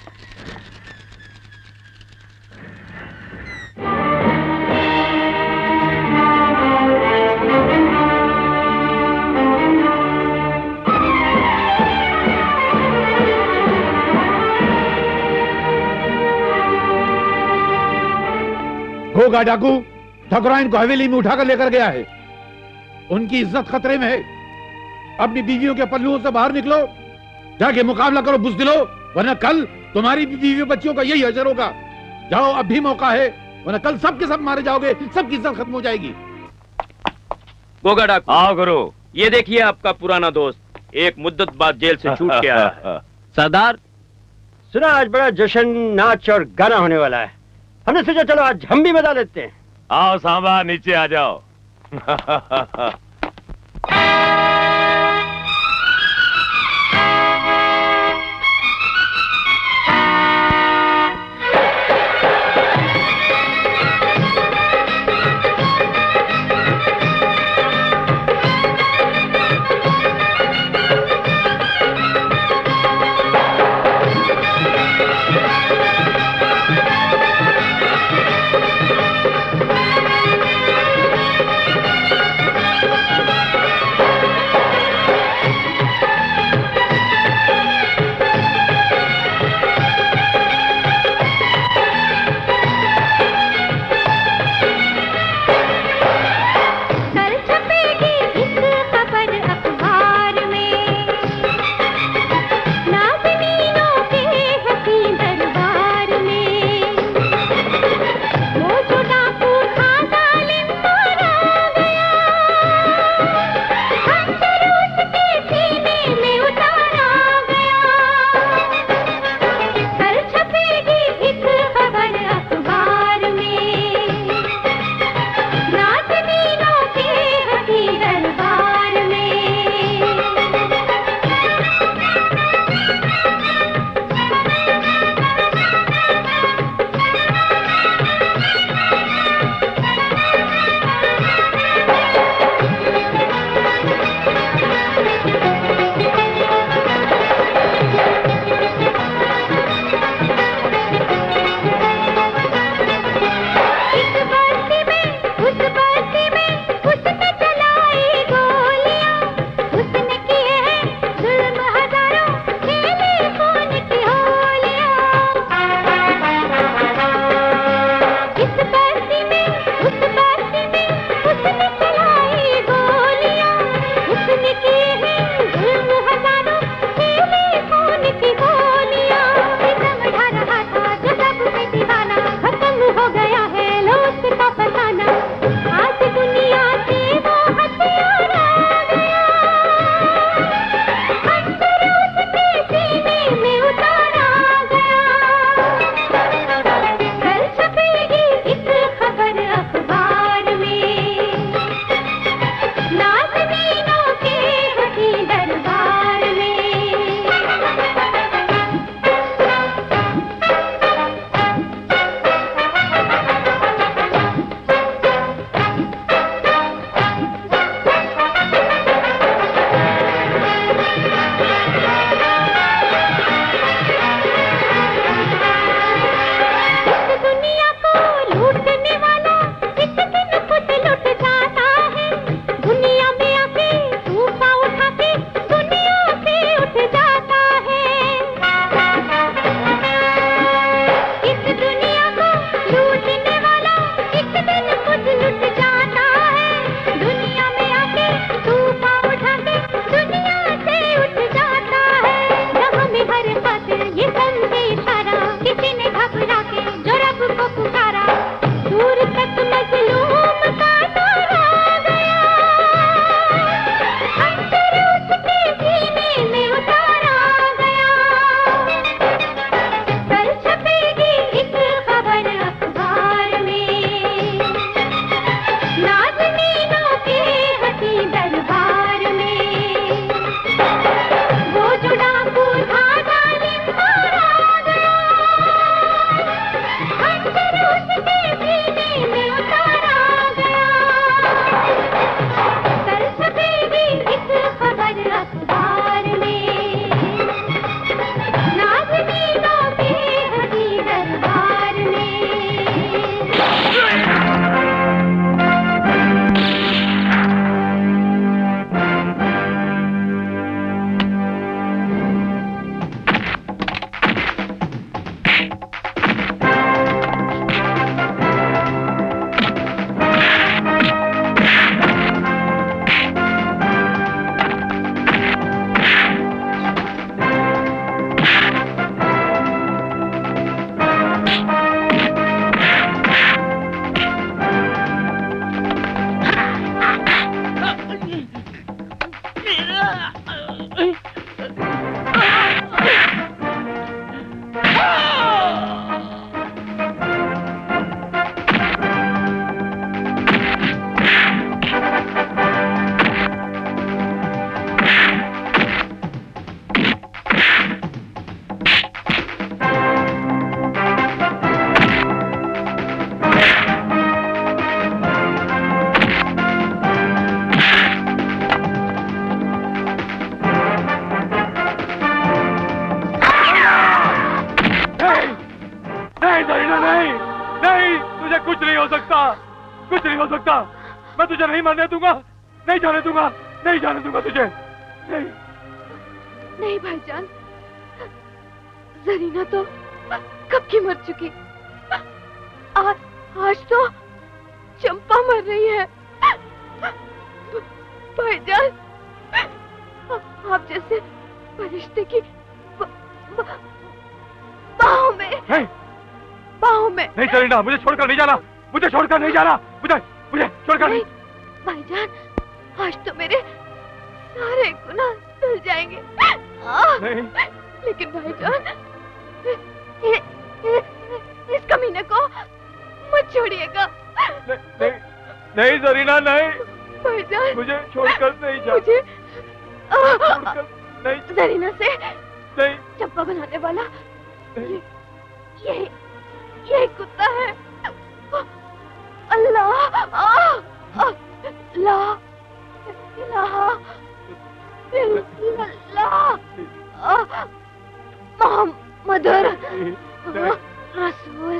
गोगा डाकू ठकुराइन को हवेली में उठाकर लेकर गया है। उनकी इज्जत खतरे में है। अपनी बीवियों के पल्लुओं से बाहर निकलो, जाके मुकाबला करो बुज़दिलो, वरना कल तुम्हारी भी बीवी बच्चियों का यही हशर होगा। जाओ, अब भी मौका है, वरना कल सब के सब मारे जाओगे, सबकी इज्जत खत्म हो जाएगी। गोगा डाकू, आओ गुरु। ये देखिए आपका पुराना दोस्त एक मुद्दत बाद जेल से छूट के आया है। सरदार, सुना आज बड़ा जश्न, नाच और गाना होने वाला है। हमने सोचा चलो आज हम भी मजा लेते हैं। आओ सांबा, नीचे आ जाओ। कुछ नहीं हो सकता। मैं तुझे नहीं मरने दूंगा, नहीं जाने दूंगा, नहीं जाने दूंगा तुझे। नहीं नहीं भाईजान, जरीना तो कब की मर चुकी। आज तो चंपा मर रही है। भाईजान, आप जैसे फरिश्ते की बाहों में, बाहों में। नहीं जरीना, मुझे छोड़कर नहीं जाना, मुझे छोड़कर नहीं जाना, मुझे छोड़कर नहीं। भाईजान, आज तो मेरे सारे गुनाह धुल जाएंगे। नहीं। लेकिन भाईजान, इस कमीने को मत छोड़िएगा। नहीं नहीं जरीना, नहीं। भाईजान, मुझे छोड़कर नहीं जा। मुझे छोड़कर नहीं। जरीना से नहीं। चंपा बनाने वाला ये कुत्ता है। अल्लाह, ला इलाहा इल्लल्लाह मुहम्मदुर रसूल।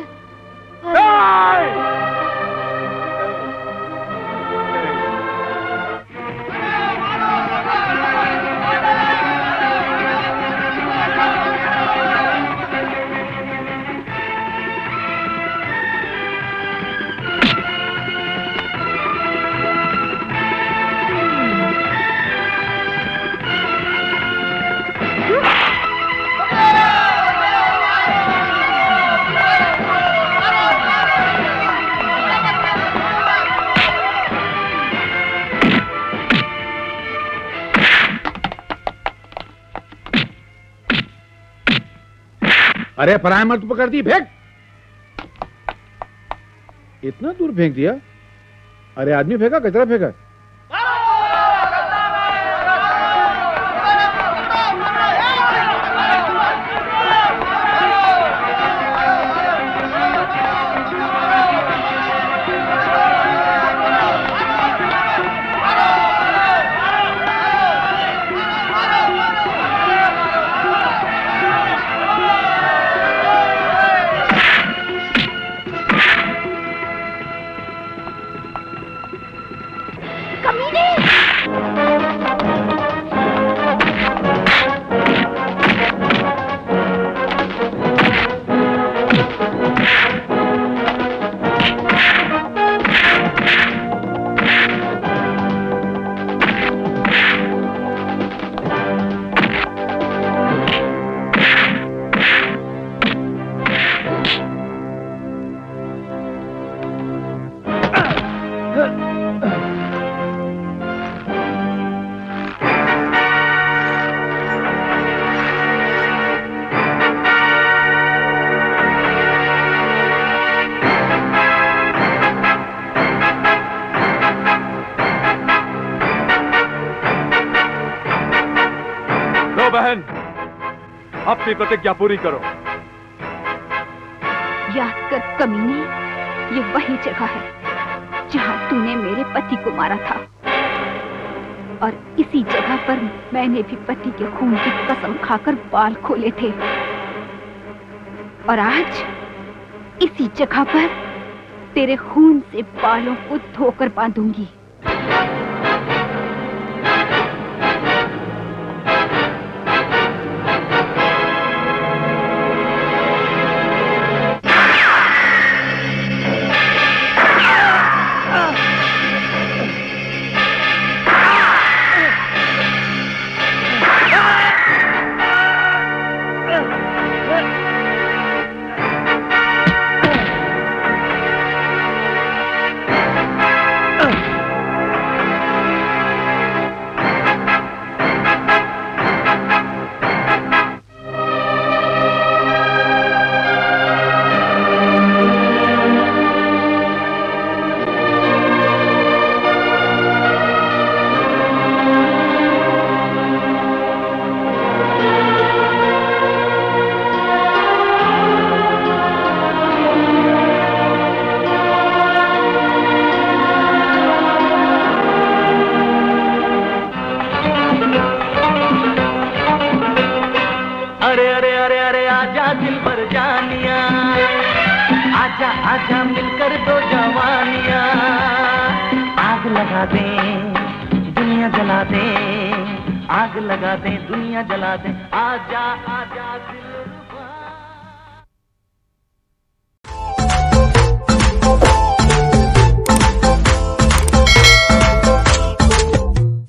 अरे पराया मत पकड़ दी, फेंक। इतना दूर फेंक दिया। अरे आदमी फेंका, कचरा फेंका। बहन, अपनी प्रतिज्ञा पूरी करो। याद कर कमीने, ये वही जगह है जहां तूने मेरे पति को मारा था, और इसी जगह पर मैंने भी पति के खून की कसम खाकर बाल खोले थे, और आज इसी जगह पर तेरे खून से बालों को धोकर बांधूंगी। आजा आजा मिलकर दो जवानियां, आग लगा दे दुनिया जला दे, आग लगा दे दुनिया जला दे, आजा आजा दिल